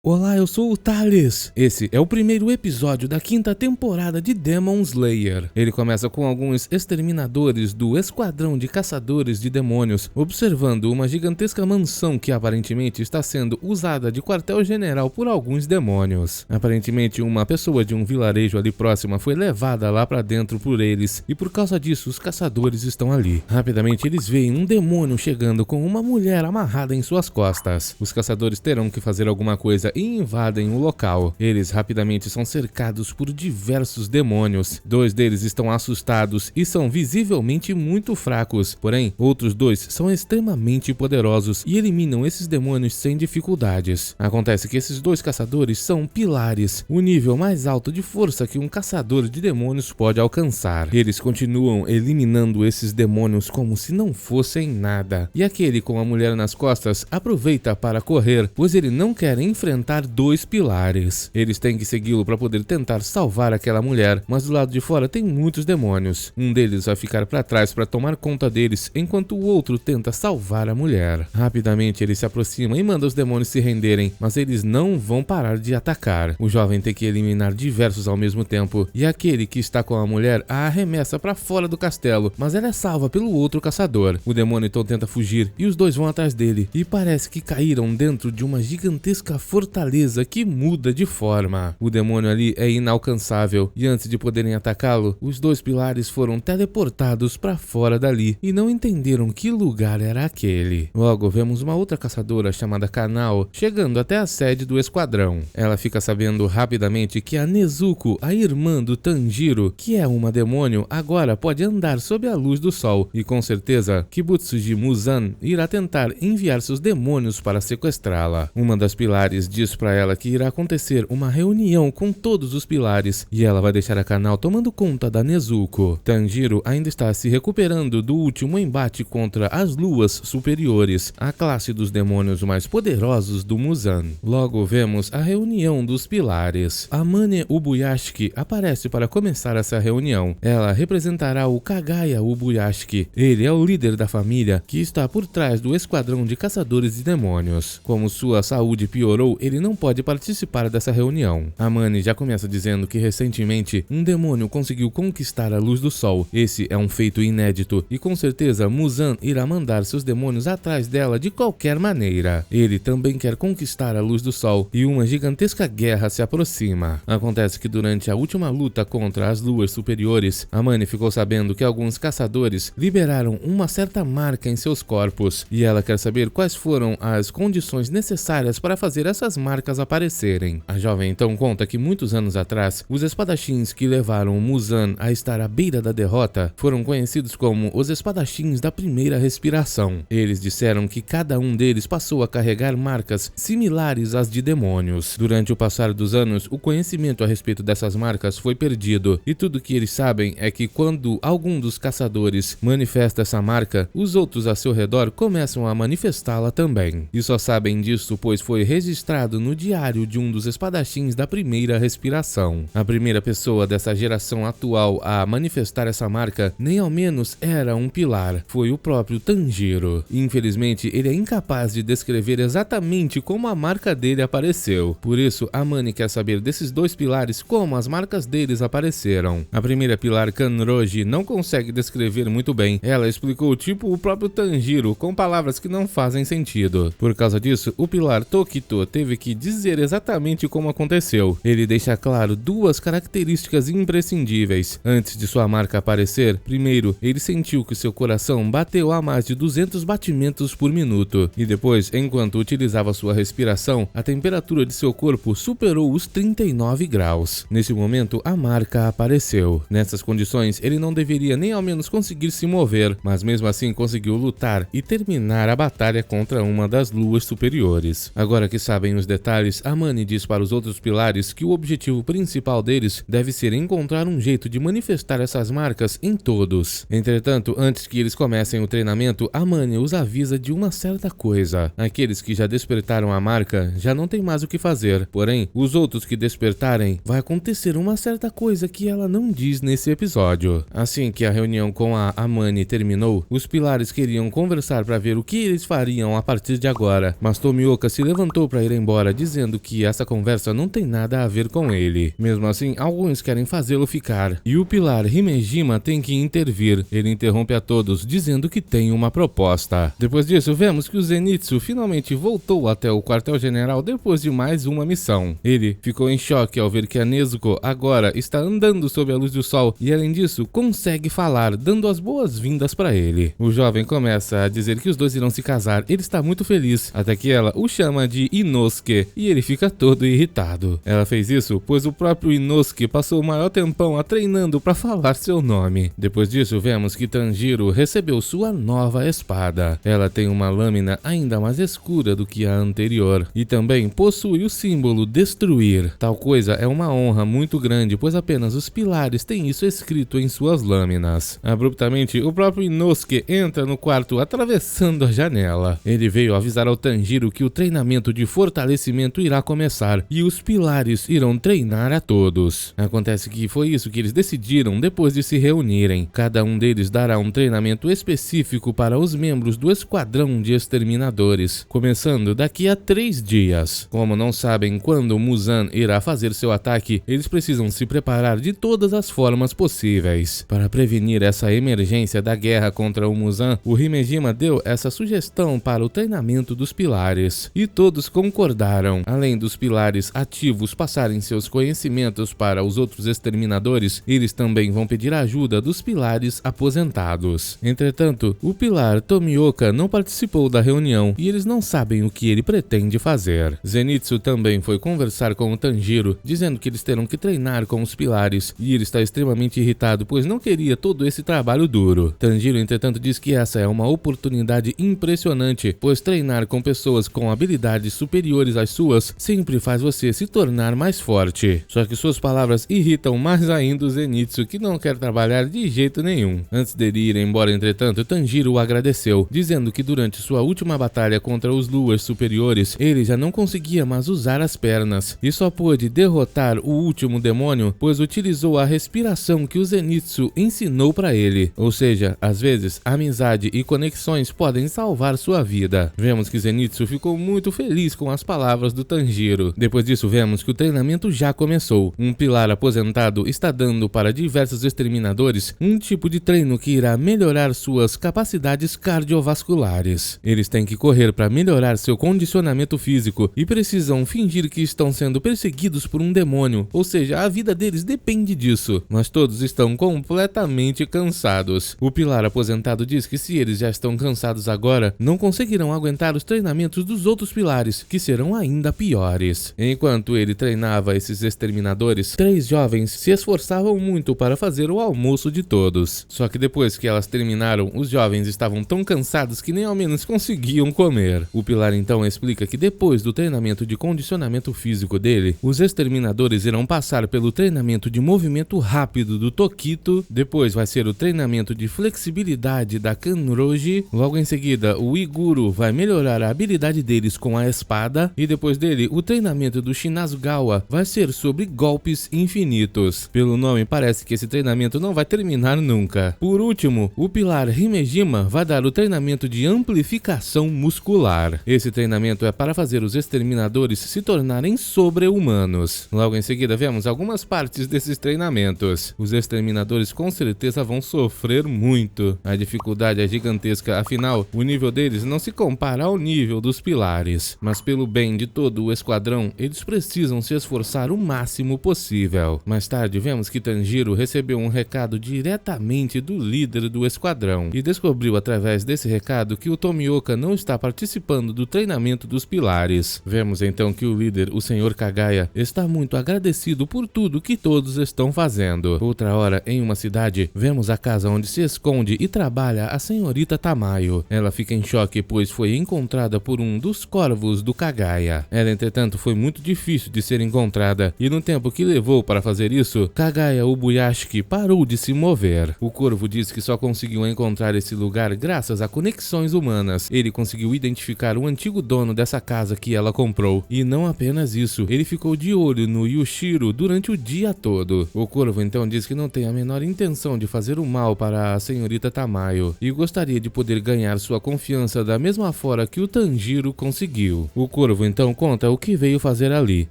Olá, eu sou o Thales. Esse é o primeiro episódio da quinta temporada de Demon Slayer. Ele começa com alguns exterminadores do Esquadrão de Caçadores de Demônios observando uma gigantesca mansão que aparentemente está sendo usada de quartel-general por alguns demônios. Aparentemente, uma pessoa de um vilarejo ali próxima foi levada lá pra dentro por eles e por causa disso os caçadores estão ali. Rapidamente eles veem um demônio chegando com uma mulher amarrada em suas costas. Os caçadores terão que fazer alguma coisa e invadem o local. Eles rapidamente são cercados por diversos demônios. Dois deles estão assustados e são visivelmente muito fracos, porém, outros dois são extremamente poderosos e eliminam esses demônios sem dificuldades. Acontece que esses dois caçadores são pilares, o nível mais alto de força que um caçador de demônios pode alcançar. Eles continuam eliminando esses demônios como se não fossem nada. E aquele com a mulher nas costas aproveita para correr, pois ele não quer enfrentar dois pilares. Eles têm que segui-lo para poder tentar salvar aquela mulher, mas do lado de fora tem muitos demônios. Um deles vai ficar para trás para tomar conta deles, enquanto o outro tenta salvar a mulher. Rapidamente ele se aproxima e manda os demônios se renderem, mas eles não vão parar de atacar. O jovem tem que eliminar diversos ao mesmo tempo, e aquele que está com a mulher a arremessa para fora do castelo, mas ela é salva pelo outro caçador. O demônio então tenta fugir e os dois vão atrás dele, e parece que caíram dentro de uma gigantesca fortaleza que muda de forma. O demônio ali é inalcançável e antes de poderem atacá-lo, os dois pilares foram teleportados para fora dali e não entenderam que lugar era aquele. Logo vemos uma outra caçadora chamada Kanao chegando até a sede do esquadrão. Ela fica sabendo rapidamente que a Nezuko, a irmã do Tanjiro, que é uma demônio, agora pode andar sob a luz do sol e com certeza Kibutsuji Muzan irá tentar enviar seus demônios para sequestrá-la. Uma das pilares diz para ela que irá acontecer uma reunião com todos os pilares e ela vai deixar a Kanao tomando conta da Nezuko. Tanjiro ainda está se recuperando do último embate contra as luas superiores, a classe dos demônios mais poderosos do Muzan. Logo vemos a reunião dos pilares. Amane Ubuyashiki aparece para começar essa reunião. Ela representará o Kagaya Ubuyashiki. Ele é o líder da família que está por trás do esquadrão de caçadores de demônios. Como sua saúde piorou, ele não pode participar dessa reunião. Amane já começa dizendo que recentemente um demônio conseguiu conquistar a luz do sol. Esse é um feito inédito e com certeza Muzan irá mandar seus demônios atrás dela de qualquer maneira. Ele também quer conquistar a luz do sol e uma gigantesca guerra se aproxima. Acontece que durante a última luta contra as luas superiores, Amane ficou sabendo que alguns caçadores liberaram uma certa marca em seus corpos e ela quer saber quais foram as condições necessárias para fazer essas marcas aparecerem. A jovem então conta que muitos anos atrás, os espadachins que levaram Muzan a estar à beira da derrota foram conhecidos como os espadachins da primeira respiração. Eles disseram que cada um deles passou a carregar marcas similares às de demônios. Durante o passar dos anos, o conhecimento a respeito dessas marcas foi perdido e tudo que eles sabem é que quando algum dos caçadores manifesta essa marca, os outros a seu redor começam a manifestá-la também. E só sabem disso pois foi registrado no diário de um dos espadachins da primeira respiração. A primeira pessoa dessa geração atual a manifestar essa marca nem ao menos era um pilar, foi o próprio Tanjiro. Infelizmente, ele é incapaz de descrever exatamente como a marca dele apareceu. Por isso, Amane quer saber desses dois pilares como as marcas deles apareceram. A primeira pilar, Kanroji, não consegue descrever muito bem. Ela explicou tipo o próprio Tanjiro, com palavras que não fazem sentido. Por causa disso, o pilar Tokito teve que dizer exatamente como aconteceu. Ele deixa claro duas características imprescindíveis. Antes de sua marca aparecer, primeiro, ele sentiu que seu coração bateu a mais de 200 batimentos por minuto. E depois, enquanto utilizava sua respiração, a temperatura de seu corpo superou os 39 graus. Nesse momento, a marca apareceu. Nessas condições, ele não deveria nem ao menos conseguir se mover, mas mesmo assim conseguiu lutar e terminar a batalha contra uma das luas superiores. Agora que sabem os detalhes, Amane diz para os outros pilares que o objetivo principal deles deve ser encontrar um jeito de manifestar essas marcas em todos. Entretanto, antes que eles comecem o treinamento, Amane os avisa de uma certa coisa. Aqueles que já despertaram a marca já não tem mais o que fazer, porém, os outros que despertarem, vai acontecer uma certa coisa que ela não diz nesse episódio. Assim que a reunião com a Amane terminou, os pilares queriam conversar para ver o que eles fariam a partir de agora, mas Tomioka se levantou para ir embora embora dizendo que essa conversa não tem nada a ver com ele. Mesmo assim, alguns querem fazê-lo ficar, e o pilar Himejima tem que intervir. Ele interrompe a todos, dizendo que tem uma proposta. Depois disso, vemos que o Zenitsu finalmente voltou até o quartel-general depois de mais uma missão. Ele ficou em choque ao ver que a Nezuko agora está andando sob a luz do sol e, além disso, consegue falar, dando as boas-vindas para ele. O jovem começa a dizer que os dois irão se casar. Ele está muito feliz, até que ela o chama de Inosuke e ele fica todo irritado. Ela fez isso pois o próprio Inosuke passou o maior tempão a treinando para falar seu nome. Depois disso, vemos que Tanjiro recebeu sua nova espada. Ela tem uma lâmina ainda mais escura do que a anterior e também possui o símbolo destruir. Tal coisa é uma honra muito grande, pois apenas os pilares têm isso escrito em suas lâminas. Abruptamente, o próprio Inosuke entra no quarto atravessando a janela. Ele veio avisar ao Tanjiro que o treinamento de fortalecimento irá começar e os pilares irão treinar a todos. Acontece que foi isso que eles decidiram depois de se reunirem. Cada um deles dará um treinamento específico para os membros do esquadrão de exterminadores, começando daqui a 3 dias. Como não sabem quando Muzan irá fazer seu ataque, eles precisam se preparar de todas as formas possíveis. Para prevenir essa emergência da guerra contra o Muzan, o Himejima deu essa sugestão para o treinamento dos pilares, e todos concordaram. Além dos pilares ativos passarem seus conhecimentos para os outros exterminadores, eles também vão pedir ajuda dos pilares aposentados. Entretanto, o pilar Tomioka não participou da reunião e eles não sabem o que ele pretende fazer. Zenitsu também foi conversar com o Tanjiro, dizendo que eles terão que treinar com os pilares, e ele está extremamente irritado, pois não queria todo esse trabalho duro. Tanjiro, entretanto, diz que essa é uma oportunidade impressionante, pois treinar com pessoas com habilidades superiores às suas sempre faz você se tornar mais forte. Só que suas palavras irritam mais ainda o Zenitsu, que não quer trabalhar de jeito nenhum. Antes dele ir embora, entretanto, Tanjiro o agradeceu, dizendo que durante sua última batalha contra os Luas superiores, ele já não conseguia mais usar as pernas, e só pôde derrotar o último demônio, pois utilizou a respiração que o Zenitsu ensinou para ele. Ou seja, às vezes, amizade e conexões podem salvar sua vida. Vemos que Zenitsu ficou muito feliz com as palavras do Tanjiro. Depois disso, vemos que o treinamento já começou. Um pilar aposentado está dando para diversos exterminadores um tipo de treino que irá melhorar suas capacidades cardiovasculares. Eles têm que correr para melhorar seu condicionamento físico e precisam fingir que estão sendo perseguidos por um demônio, ou seja, a vida deles depende disso. Mas todos estão completamente cansados. O pilar aposentado diz que se eles já estão cansados agora, não conseguirão aguentar os treinamentos dos outros pilares, que serão ainda piores. Enquanto ele treinava esses exterminadores, 3 jovens se esforçavam muito para fazer o almoço de todos. Só que depois que elas terminaram, os jovens estavam tão cansados que nem ao menos conseguiam comer. O pilar então explica que depois do treinamento de condicionamento físico dele, os exterminadores irão passar pelo treinamento de movimento rápido do Tokito, depois vai ser o treinamento de flexibilidade da Kanroji, logo em seguida o Iguro vai melhorar a habilidade deles com a espada, e depois dele o treinamento do Shinazugawa vai ser sobre golpes infinitos. Pelo nome parece que esse treinamento não vai terminar nunca. Por último, o pilar Himejima vai dar o treinamento de amplificação muscular. Esse treinamento é para fazer os exterminadores se tornarem sobre-humanos. Logo em seguida vemos algumas partes desses treinamentos. Os exterminadores com certeza vão sofrer muito. A dificuldade é gigantesca, afinal, o nível deles não se compara ao nível dos pilares. Mas pelo bem de todo o esquadrão, eles precisam se esforçar o máximo possível. Mais tarde vemos que Tanjiro recebeu um recado diretamente do líder do esquadrão e descobriu através desse recado que o Tomioka não está participando do treinamento dos pilares. Vemos então que o líder, o Sr. Kagaya, está muito agradecido por tudo que todos estão fazendo. Outra hora, em uma cidade, vemos a casa onde se esconde e trabalha a senhorita Tamayo. Ela fica em choque pois foi encontrada por um dos corvos do Kagaya. Ela, entretanto, foi muito difícil de ser encontrada e no tempo que levou para fazer isso, Kagaya Ubuyashiki parou de se mover. O corvo diz que só conseguiu encontrar esse lugar graças a conexões humanas. Ele conseguiu identificar o antigo dono dessa casa que ela comprou. E não apenas isso, ele ficou de olho no Yushiro durante o dia todo. O corvo então diz que não tem a menor intenção de fazer o mal para a senhorita Tamayo e gostaria de poder ganhar sua confiança da mesma forma que o Tanjiro conseguiu. O corvo Corvo então conta o que veio fazer ali.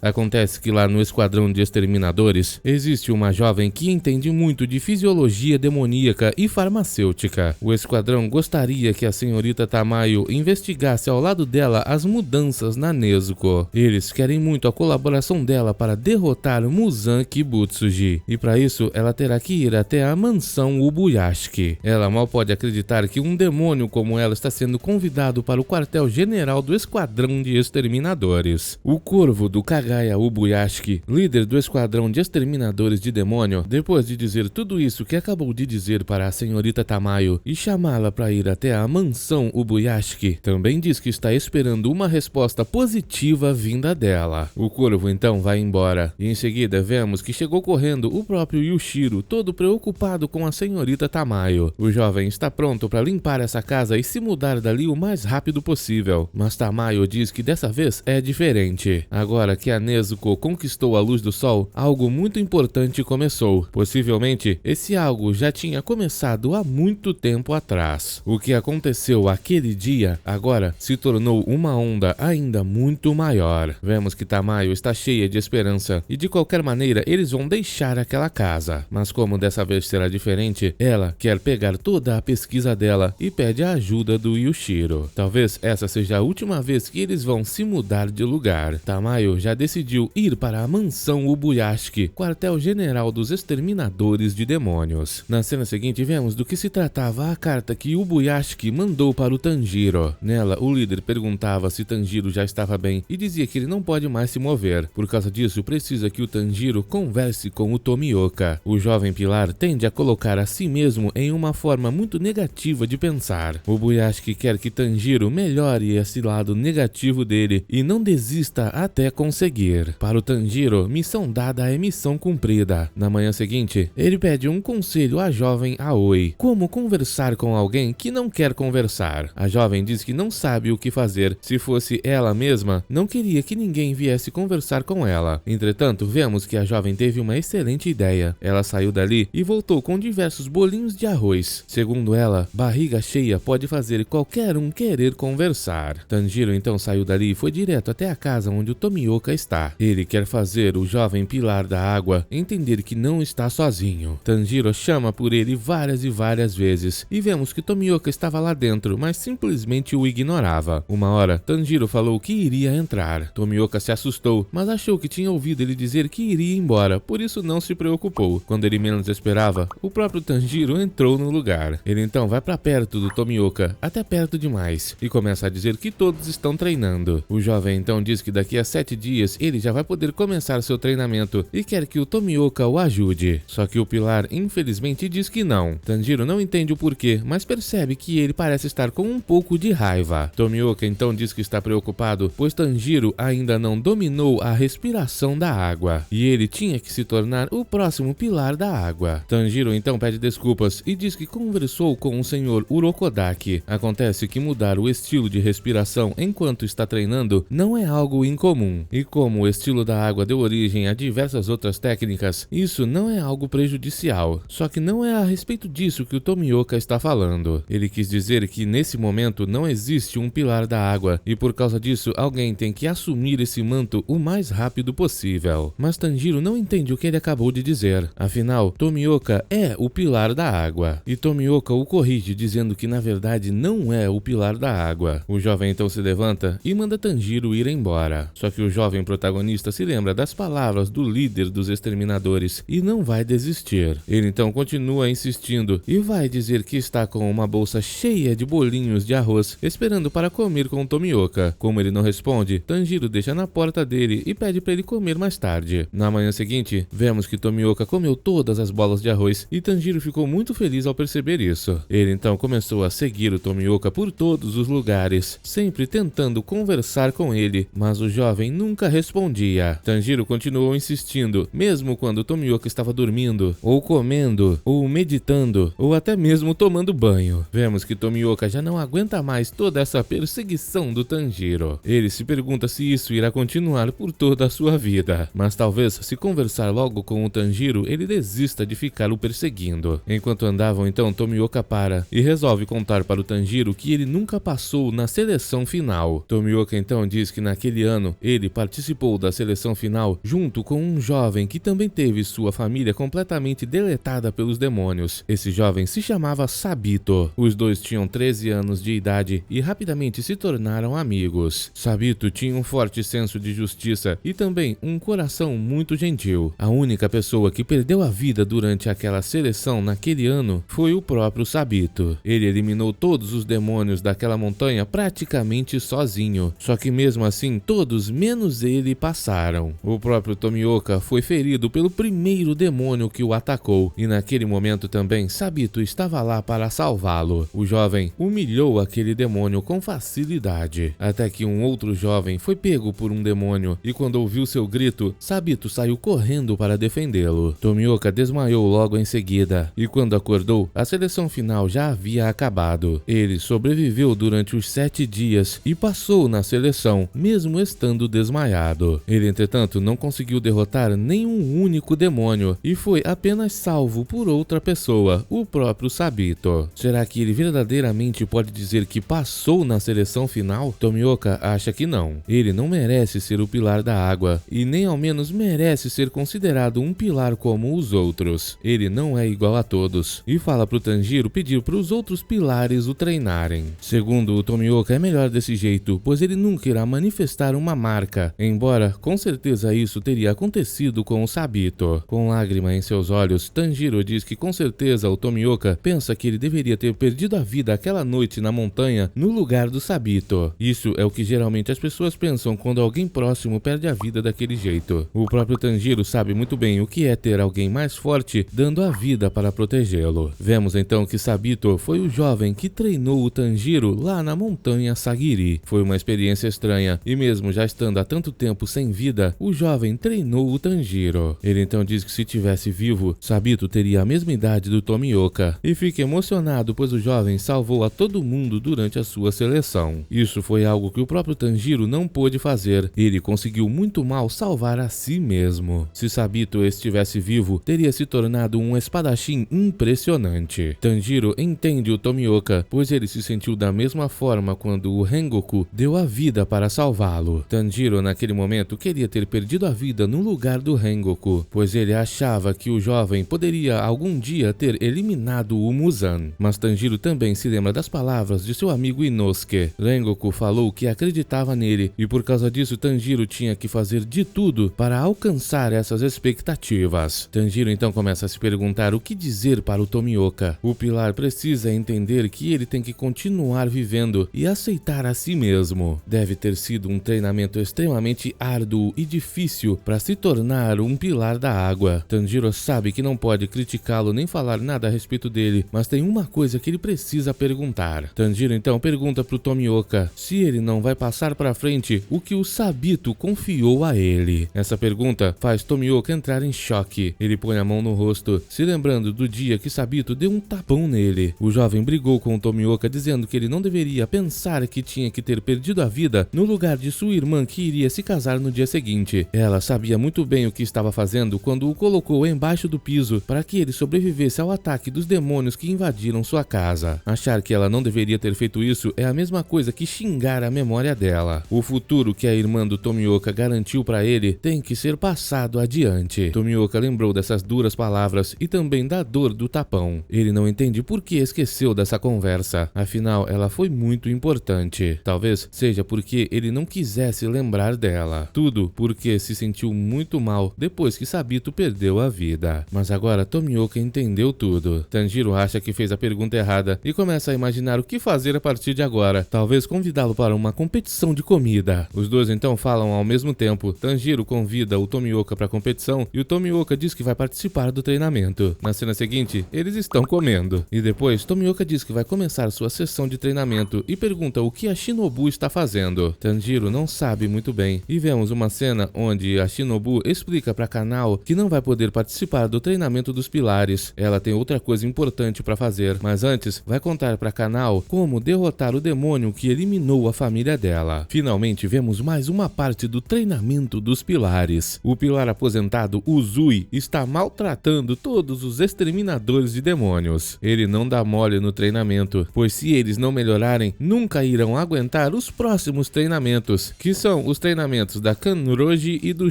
Acontece que lá no esquadrão de exterminadores existe uma jovem que entende muito de fisiologia demoníaca e farmacêutica. O esquadrão gostaria que a senhorita Tamayo investigasse ao lado dela as mudanças na Nezuko. Eles querem muito a colaboração dela para derrotar Muzan Kibutsuji, e para isso ela terá que ir até a mansão Ubuyashiki. Ela mal pode acreditar que um demônio como ela está sendo convidado para o quartel-general do esquadrão de exterminadores. O Corvo do Kagaya Ubuyashiki, líder do esquadrão de exterminadores de demônio, depois de dizer tudo isso que acabou de dizer para a senhorita Tamayo e chamá-la para ir até a mansão Ubuyashiki, também diz que está esperando uma resposta positiva vinda dela. O Corvo então vai embora, e em seguida vemos que chegou correndo o próprio Yushiro, todo preocupado com a senhorita Tamayo. O jovem está pronto para limpar essa casa e se mudar dali o mais rápido possível, mas Tamayo diz que dessa vez é diferente. Agora que a Nezuko conquistou a luz do sol, algo muito importante começou. Possivelmente, esse algo já tinha começado há muito tempo atrás. O que aconteceu aquele dia, agora se tornou uma onda ainda muito maior. Vemos que Tamayo está cheia de esperança, e de qualquer maneira eles vão deixar aquela casa. Mas como dessa vez será diferente, ela quer pegar toda a pesquisa dela e pede a ajuda do Yushiro. Talvez essa seja a última vez que eles vão se mudar de lugar. Tamayo já decidiu ir para a mansão Ubuyashiki, quartel-general dos exterminadores de demônios. Na cena seguinte vemos do que se tratava a carta que Ubuyashiki mandou para o Tanjiro. Nela, o líder perguntava se Tanjiro já estava bem e dizia que ele não pode mais se mover. Por causa disso, precisa que o Tanjiro converse com o Tomioka. O jovem pilar tende a colocar a si mesmo em uma forma muito negativa de pensar. Ubuyashiki quer que Tanjiro melhore esse lado negativo dele e não desista até conseguir. Para o Tanjiro, missão dada é missão cumprida. Na manhã seguinte, ele pede um conselho à jovem Aoi: como conversar com alguém que não quer conversar. A jovem diz que não sabe o que fazer. Se fosse ela mesma, não queria que ninguém viesse conversar com ela. Entretanto, vemos que a jovem teve uma excelente ideia. Ela saiu dali e voltou com diversos bolinhos de arroz. Segundo ela, barriga cheia pode fazer qualquer um querer conversar. Tanjiro então saiu dali e foi direto até a casa onde o Tomioka está. Ele quer fazer o jovem pilar da água entender que não está sozinho. Tanjiro chama por ele várias e várias vezes, e vemos que Tomioka estava lá dentro, mas simplesmente o ignorava. Uma hora, Tanjiro falou que iria entrar. Tomioka se assustou, mas achou que tinha ouvido ele dizer que iria embora, por isso não se preocupou. Quando ele menos esperava, o próprio Tanjiro entrou no lugar. Ele então vai para perto do Tomioka, até perto demais, e começa a dizer que todos estão treinando. O jovem então diz que daqui a 7 dias ele já vai poder começar seu treinamento e quer que o Tomioka o ajude. Só que o pilar infelizmente diz que não. Tanjiro não entende o porquê, mas percebe que ele parece estar com um pouco de raiva. Tomioka então diz que está preocupado, pois Tanjiro ainda não dominou a respiração da água, e ele tinha que se tornar o próximo pilar da água. Tanjiro então pede desculpas e diz que conversou com o senhor Urokodaki. Acontece que mudar o estilo de respiração enquanto está treinando não é algo incomum, e como o estilo da água deu origem a diversas outras técnicas, isso não é algo prejudicial. Só que não é a respeito disso que o Tomioka está falando. Ele quis dizer que nesse momento não existe um pilar da água, e por causa disso alguém tem que assumir esse manto o mais rápido possível. Mas Tanjiro não entende o que ele acabou de dizer. Afinal, Tomioka é o pilar da água, e Tomioka o corrige dizendo que na verdade não é o pilar da água. O jovem então se levanta e manda Tanjiro ir embora. Só que o jovem protagonista se lembra das palavras do líder dos exterminadores e não vai desistir. Ele então continua insistindo e vai dizer que está com uma bolsa cheia de bolinhos de arroz esperando para comer com Tomioka. Como ele não responde, Tanjiro deixa na porta dele e pede para ele comer mais tarde. Na manhã seguinte, vemos que Tomioka comeu todas as bolas de arroz e Tanjiro ficou muito feliz ao perceber isso. Ele então começou a seguir o Tomioka por todos os lugares, sempre tentando conversar com ele, mas o jovem nunca respondia. Tanjiro continuou insistindo, mesmo quando Tomioka estava dormindo, ou comendo, ou meditando, ou até mesmo tomando banho. Vemos que Tomioka já não aguenta mais toda essa perseguição do Tanjiro. Ele se pergunta se isso irá continuar por toda a sua vida, mas talvez se conversar logo com o Tanjiro, ele desista de ficar o perseguindo. Enquanto andavam, então Tomioka para e resolve contar para o Tanjiro que ele nunca passou na seleção final. Tomioka então então diz que naquele ano ele participou da seleção final junto com um jovem que também teve sua família completamente deletada pelos demônios. Esse jovem se chamava Sabito. Os dois tinham 13 anos de idade e rapidamente se tornaram amigos. Sabito tinha um forte senso de justiça e também um coração muito gentil. A única pessoa que perdeu a vida durante aquela seleção naquele ano foi o próprio Sabito. Ele eliminou todos os demônios daquela montanha praticamente sozinho. Só que mesmo assim, todos menos ele passaram. O próprio Tomioka foi ferido pelo primeiro demônio que o atacou e naquele momento também Sabito estava lá para salvá-lo. O jovem humilhou aquele demônio com facilidade, até que um outro jovem foi pego por um demônio e quando ouviu seu grito, Sabito saiu correndo para defendê-lo. Tomioka desmaiou logo em seguida e quando acordou, a seleção final já havia acabado. Ele sobreviveu durante os 7 dias e passou na seleção, mesmo estando desmaiado. Ele, entretanto, não conseguiu derrotar nenhum único demônio e foi apenas salvo por outra pessoa, o próprio Sabito. Será que ele verdadeiramente pode dizer que passou na seleção final? Tomioka acha que não. Ele não merece ser o pilar da água e nem ao menos merece ser considerado um pilar como os outros. Ele não é igual a todos e fala pro Tanjiro pedir para os outros pilares o treinarem. Segundo o Tomioka, é melhor desse jeito, pois ele nunca irá manifestar uma marca, embora com certeza isso teria acontecido com o Sabito. Com lágrima em seus olhos, Tanjiro diz que com certeza o Tomioka pensa que ele deveria ter perdido a vida aquela noite na montanha no lugar do Sabito. Isso é o que geralmente as pessoas pensam quando alguém próximo perde a vida daquele jeito. O próprio Tanjiro sabe muito bem o que é ter alguém mais forte dando a vida para protegê-lo. Vemos então que Sabito foi o jovem que treinou o Tanjiro lá na montanha Sagiri. Foi uma experiência estranha e mesmo já estando há tanto tempo sem vida, o jovem treinou o Tanjiro. Ele então diz que se tivesse vivo, Sabito teria a mesma idade do Tomioka e fica emocionado pois o jovem salvou a todo mundo durante a sua seleção. Isso foi algo que o próprio Tanjiro não pôde fazer. Ele conseguiu muito mal salvar a si mesmo. Se Sabito estivesse vivo, teria se tornado um espadachim impressionante. Tanjiro entende o Tomioka, pois ele se sentiu da mesma forma quando o Rengoku deu a vida para salvá-lo. Tanjiro naquele momento queria ter perdido a vida no lugar do Rengoku, pois ele achava que o jovem poderia algum dia ter eliminado o Muzan. Mas Tanjiro também se lembra das palavras de seu amigo Inosuke. Rengoku falou que acreditava nele e por causa disso Tanjiro tinha que fazer de tudo para alcançar essas expectativas. Tanjiro então começa a se perguntar o que dizer para o Tomioka. O pilar precisa entender que ele tem que continuar vivendo e aceitar a si mesmo. Deve ter sido um treinamento extremamente árduo e difícil para se tornar um pilar da água. Tanjiro sabe que não pode criticá-lo nem falar nada a respeito dele, mas tem uma coisa que ele precisa perguntar. Tanjiro então pergunta pro Tomioka se ele não vai passar para frente o que o Sabito confiou a ele. Essa pergunta faz Tomioka entrar em choque. Ele põe a mão no rosto, se lembrando do dia que Sabito deu um tapão nele. O jovem brigou com o Tomioka dizendo que ele não deveria pensar que tinha que ter perdido a vida no lugar de sua irmã que iria se casar no dia seguinte. Ela sabia muito bem o que estava fazendo quando o colocou embaixo do piso para que ele sobrevivesse ao ataque dos demônios que invadiram sua casa. Achar que ela não deveria ter feito isso é a mesma coisa que xingar a memória dela. O futuro que a irmã do Tomioka garantiu para ele tem que ser passado adiante. Tomioka lembrou dessas duras palavras e também da dor do tapão. Ele não entende por que esqueceu dessa conversa, afinal ela foi muito importante. Talvez seja porque ele não quisesse lembrar dela. Tudo porque se sentiu muito mal depois que Sabito perdeu a vida. Mas agora Tomioka entendeu tudo. Tanjiro acha que fez a pergunta errada e começa a imaginar o que fazer a partir de agora. Talvez convidá-lo para uma competição de comida. Os dois então falam ao mesmo tempo. Tanjiro convida o Tomioka para a competição e o Tomioka diz que vai participar do treinamento. Na cena seguinte, eles estão comendo. E depois, Tomioka diz que vai começar sua sessão de treinamento e pergunta o que a Shinobu está fazendo. Tanjiro não sabe muito bem. E vemos uma cena onde a Shinobu explica para Kanao que não vai poder participar do treinamento dos pilares. Ela tem outra coisa importante para fazer, mas antes vai contar para Kanao como derrotar o demônio que eliminou a família dela. Finalmente vemos mais uma parte do treinamento dos pilares. O pilar aposentado Uzui está maltratando todos os exterminadores de demônios. Ele não dá mole no treinamento, pois se eles não melhorarem, nunca irão aguentar os próximos próximos treinamentos, que são os treinamentos da Kanroji e do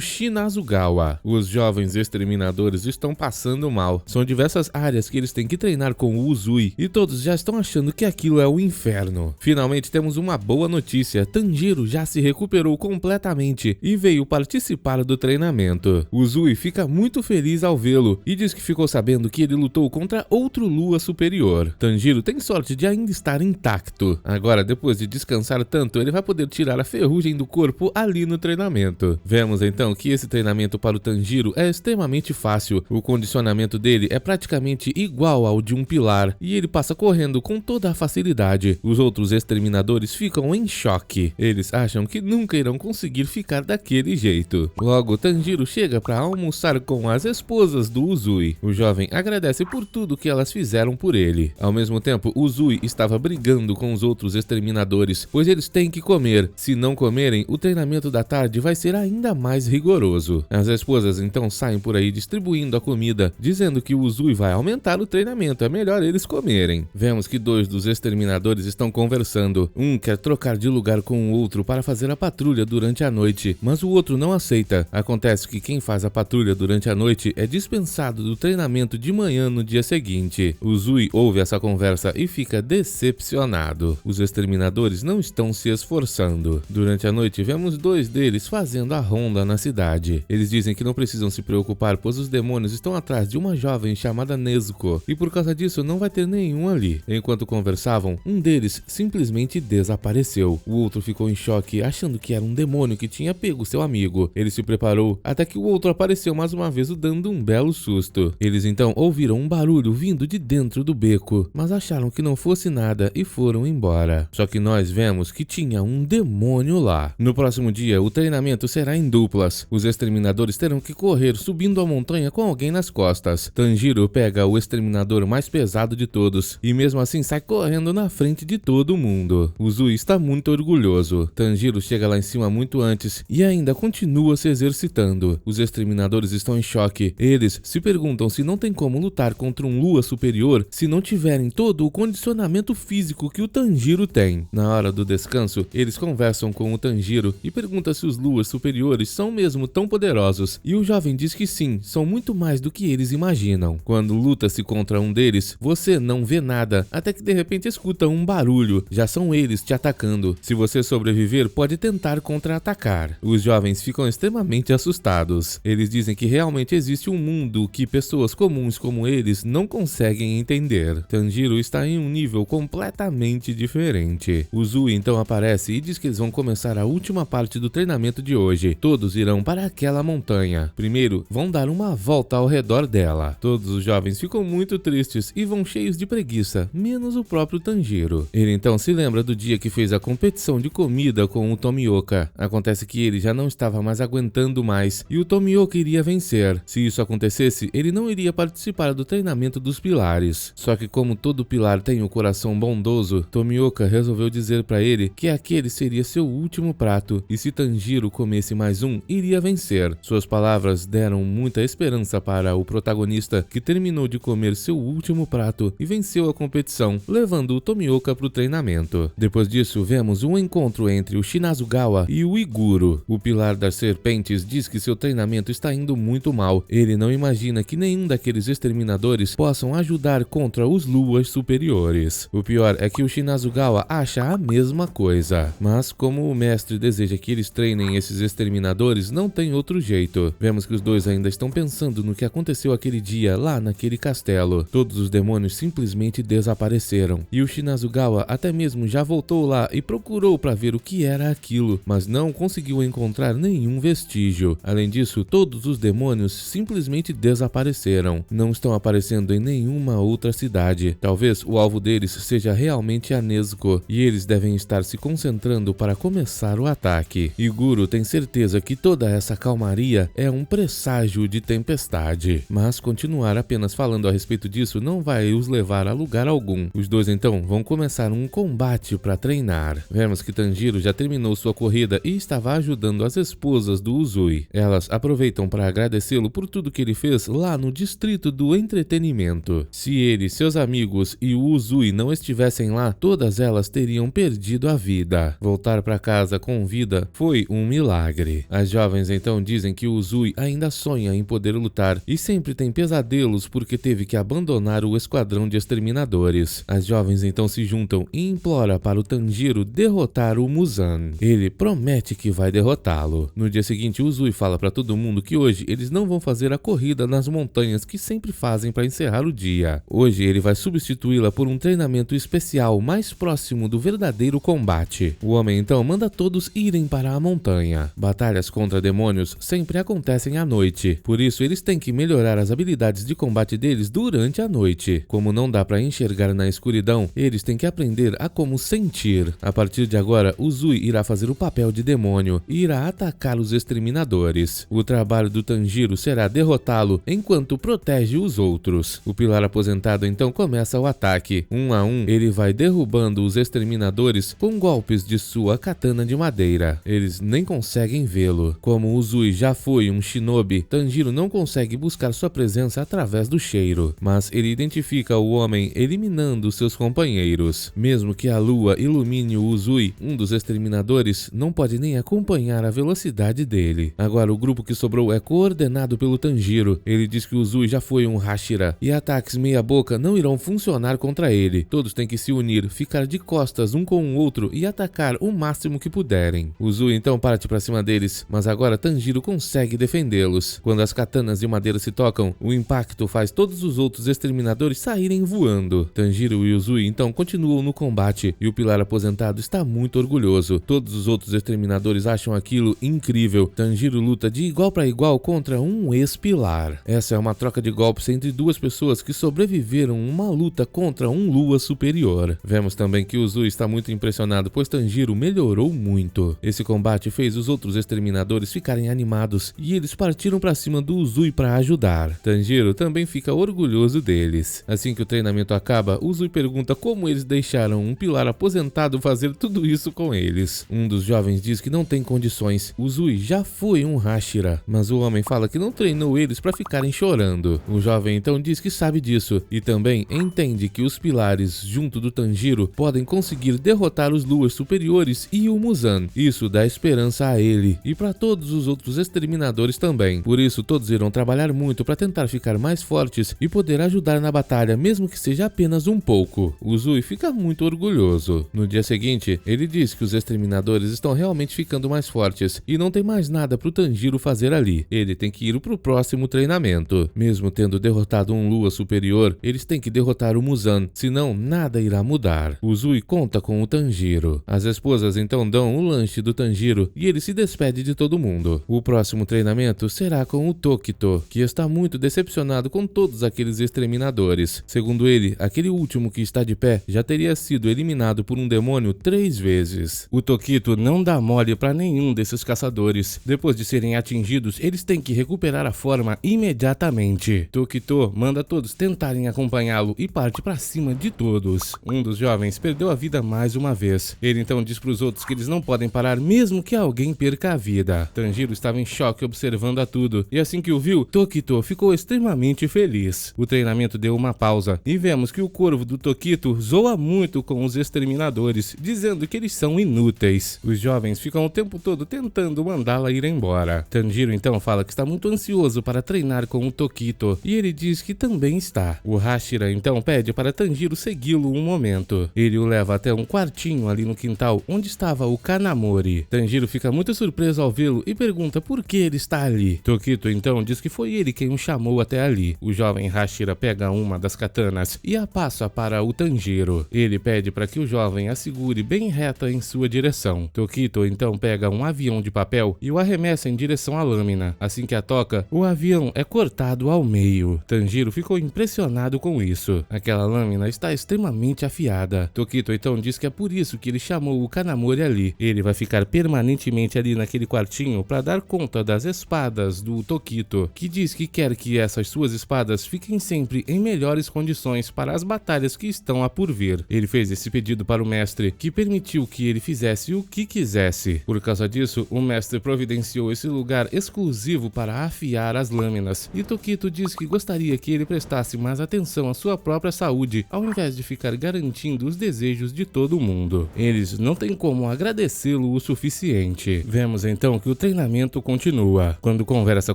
Shinazugawa. Os jovens exterminadores estão passando mal. São diversas áreas que eles têm que treinar com o Uzui e todos já estão achando que aquilo é o inferno. Finalmente temos uma boa notícia. Tanjiro já se recuperou completamente e veio participar do treinamento. Uzui fica muito feliz ao vê-lo e diz que ficou sabendo que ele lutou contra outro Lua superior. Tanjiro tem sorte de ainda estar intacto. Agora, depois de descansar tanto, ele vai poder tirar a ferrugem do corpo ali no treinamento. Vemos então que esse treinamento para o Tanjiro é extremamente fácil. O condicionamento dele é praticamente igual ao de um pilar e ele passa correndo com toda a facilidade. Os outros exterminadores ficam em choque. Eles acham que nunca irão conseguir ficar daquele jeito. Logo, Tanjiro chega para almoçar com as esposas do Uzui. O jovem agradece por tudo que elas fizeram por ele. Ao mesmo tempo, Uzui estava brigando com os outros exterminadores, pois eles têm que comer. Se não comerem, o treinamento da tarde vai ser ainda mais rigoroso. As esposas então saem por aí distribuindo a comida, dizendo que o Uzui vai aumentar o treinamento, é melhor eles comerem. Vemos que dois dos exterminadores estão conversando. Um quer trocar de lugar com o outro para fazer a patrulha durante a noite, mas o outro não aceita. Acontece que quem faz a patrulha durante a noite é dispensado do treinamento de manhã no dia seguinte. Uzui ouve essa conversa e fica decepcionado. Os exterminadores não estão se esforçando. Durante a noite vemos dois deles fazendo a ronda na cidade. Eles dizem que não precisam se preocupar, pois os demônios estão atrás de uma jovem chamada Nezuko e por causa disso não vai ter nenhum ali. Enquanto conversavam, um deles simplesmente desapareceu. O outro ficou em choque, achando que era um demônio que tinha pego seu amigo. Ele se preparou até que o outro apareceu mais uma vez, o dando um belo susto. Eles então ouviram um barulho vindo de dentro do beco, mas acharam que não fosse nada e foram embora. Só que nós vemos que tinha um demônio lá. No próximo dia, o treinamento será em duplas. Os exterminadores terão que correr subindo a montanha com alguém nas costas. Tanjiro pega o exterminador mais pesado de todos e mesmo assim sai correndo na frente de todo mundo. Uzui está muito orgulhoso. Tanjiro chega lá em cima muito antes e ainda continua se exercitando. Os exterminadores estão em choque. Eles se perguntam se não tem como lutar contra um Lua superior se não tiverem todo o condicionamento físico que o Tanjiro tem. Na hora do descanso, eles conversam com o Tanjiro e perguntam se os Luas superiores são mesmo tão poderosos, e o jovem diz que sim, são muito mais do que eles imaginam. Quando luta-se contra um deles, você não vê nada, até que de repente escuta um barulho. Já são eles te atacando. Se você sobreviver, pode tentar contra-atacar. Os jovens ficam extremamente assustados. Eles dizem que realmente existe um mundo que pessoas comuns como eles não conseguem entender. Tanjiro está em um nível completamente diferente. Uzui então aparece e diz que eles vão começar a última parte do treinamento de hoje. Todos irão para aquela montanha. Primeiro, vão dar uma volta ao redor dela. Todos os jovens ficam muito tristes e vão cheios de preguiça, menos o próprio Tanjiro. Ele então se lembra do dia que fez a competição de comida com o Tomioka. Acontece que ele já não estava mais aguentando mais e o Tomioka iria vencer. Se isso acontecesse, ele não iria participar do treinamento dos pilares. Só que como todo pilar tem o coração bondoso, Tomioka resolveu dizer para ele que aquele seria seu último prato e se Tanjiro comesse mais um, iria vencer. Suas palavras deram muita esperança para o protagonista, que terminou de comer seu último prato e venceu a competição, levando o Tomioka para o treinamento. Depois disso, vemos um encontro entre o Shinazugawa e o Iguro. O pilar das serpentes diz que seu treinamento está indo muito mal. Ele não imagina que nenhum daqueles exterminadores possam ajudar contra os Luas superiores. O pior é que o Shinazugawa acha a mesma coisa. Mas como o mestre deseja que eles treinem esses exterminadores, não tem outro jeito. Vemos que os dois ainda estão pensando no que aconteceu aquele dia lá naquele castelo. Todos os demônios simplesmente desapareceram. E o Shinazugawa até mesmo já voltou lá e procurou para ver o que era aquilo, mas não conseguiu encontrar nenhum vestígio. Além disso, todos os demônios simplesmente desapareceram. Não estão aparecendo em nenhuma outra cidade. Talvez o alvo deles seja realmente a Nezuko, e eles devem estar se concentrando para começar o ataque. Iguro tem certeza que toda essa calmaria é um presságio de tempestade, mas continuar apenas falando a respeito disso não vai os levar a lugar algum. Os dois então vão começar um combate para treinar. Vemos que Tanjiro já terminou sua corrida e estava ajudando as esposas do Uzui. Elas aproveitam para agradecê-lo por tudo que ele fez lá no distrito do entretenimento. Se ele, seus amigos e o Uzui não estivessem lá, todas elas teriam perdido a vida. Voltar para casa com vida foi um milagre. As jovens então dizem que Uzui ainda sonha em poder lutar e sempre tem pesadelos porque teve que abandonar o esquadrão de exterminadores. As jovens então se juntam e imploram para o Tanjiro derrotar o Muzan. Ele promete que vai derrotá-lo. No dia seguinte, Uzui fala para todo mundo que hoje eles não vão fazer a corrida nas montanhas que sempre fazem para encerrar o dia. Hoje ele vai substituí-la por um treinamento especial mais próximo do verdadeiro combate. O homem então manda todos irem para a montanha. Batalhas contra demônios sempre acontecem à noite, por isso eles têm que melhorar as habilidades de combate deles durante a noite. Como não dá para enxergar na escuridão, eles têm que aprender a como sentir. A partir de agora, Uzui irá fazer o papel de demônio e irá atacar os exterminadores. O trabalho do Tanjiro será derrotá-lo enquanto protege os outros. O pilar aposentado então começa o ataque. Um a um, ele vai derrubando os exterminadores com golpes de sua katana de madeira. Eles nem conseguem vê-lo. Como Uzui já foi um shinobi, Tanjiro não consegue buscar sua presença através do cheiro, mas ele identifica o homem eliminando seus companheiros. Mesmo que a lua ilumine o Uzui, um dos exterminadores não pode nem acompanhar a velocidade dele. Agora o grupo que sobrou é coordenado pelo Tanjiro. Ele diz que o Uzui já foi um Hashira e ataques meia boca não irão funcionar contra ele. Todos têm que se unir, ficar de costas um com o outro e atacar o máximo que puderem. O Uzui então parte para cima deles, mas agora Tanjiro consegue defendê-los. Quando as katanas de madeira se tocam, o impacto faz todos os outros exterminadores saírem voando. Tanjiro e Uzui então continuam no combate e o pilar aposentado está muito orgulhoso. Todos os outros exterminadores acham aquilo incrível. Tanjiro luta de igual para igual contra um ex-pilar. Essa é uma troca de golpes entre duas pessoas que sobreviveram uma luta contra um lua superior. Vemos também que Uzui está muito impressionado, pois Tanjiro melhorou muito. Esse combate fez os outros exterminadores ficarem animados e eles partiram para cima do Uzui para ajudar. Tanjiro também fica orgulhoso deles. Assim que o treinamento acaba, Uzui pergunta como eles deixaram um pilar aposentado fazer tudo isso com eles. Um dos jovens diz que não tem condições. Uzui já foi um Hashira, mas o homem fala que não treinou eles para ficarem chorando. O jovem então diz que sabe disso e também entende que os pilares junto do Tanjiro podem conseguir derrotar os luas superiores e o Muzan. Isso dá esperança a ele e para todos os outros exterminadores também. Por isso todos irão trabalhar muito para tentar ficar mais fortes e poder ajudar na batalha, mesmo que seja apenas um pouco. Uzui fica muito orgulhoso. No dia seguinte, ele diz que os exterminadores estão realmente ficando mais fortes e não tem mais nada pro Tanjiro fazer ali. Ele tem que ir pro próximo treinamento. Mesmo tendo derrotado um lua superior, eles têm que derrotar o Muzan, senão nada irá mudar. Uzui conta com o Tanjiro. As esposas então dão o lanche do Tanjiro e ele se despede de todo mundo. O próximo treinamento será com o Tokito, que está muito decepcionado com todos aqueles exterminadores. Segundo ele, aquele último que está de pé já teria sido eliminado por um demônio 3 vezes. O Tokito não dá mole para nenhum desses caçadores. Depois de serem atingidos, eles têm que recuperar a forma imediatamente. Tokito manda todos tentarem acompanhá-lo e parte para cima de todos. Um dos jovens perdeu a vida mais uma vez. Ele então diz para os outros que eles não podem parar mesmo que alguém perca a vida. Tanjiro estava em choque observando a tudo e assim que o viu, Tokito ficou extremamente feliz. O treinamento deu uma pausa e vemos que o corvo do Tokito zoa muito com os exterminadores, dizendo que eles são inúteis. Os jovens ficam o tempo todo tentando mandá-la ir embora. Tanjiro então fala que está muito ansioso para treinar com o Tokito e ele diz que também está. O Hashira então pede para Tanjiro segui-lo um momento. Ele o leva até um quartinho ali no quintal onde estava o Kanamori. Tanjiro fica muito surpreso ao vê-lo e pergunta por que ele está ali. Tokito então diz que foi ele quem o chamou até ali. O jovem Hashira pega uma das katanas e a passa para o Tanjiro. Ele pede para que o jovem a segure bem reta em sua direção. Tokito então pega um avião de papel e o arremessa em direção à lâmina. Assim que a toca, o avião é cortado ao meio. Tanjiro ficou impressionado com isso. Aquela lâmina está extremamente afiada. Tokito então diz que é por isso que ele chamou o Kanamori ali. Ele vai ficar permanentemente ali naquele quartinho para dar conta das espadas do Tokito, que diz que quer que essas suas espadas fiquem sempre em melhores condições para as batalhas que estão a por vir. Ele fez esse pedido para o mestre, que permitiu que ele fizesse o que quisesse. Por causa disso, o mestre providenciou esse lugar exclusivo para afiar as lâminas, e Tokito diz que gostaria que ele prestasse mais atenção à sua própria saúde, ao invés de ficar garantindo os desejos de todo mundo. Eles não têm como agradecê-lo o suficiente. Vemos então que o treinamento continua. Quando conversa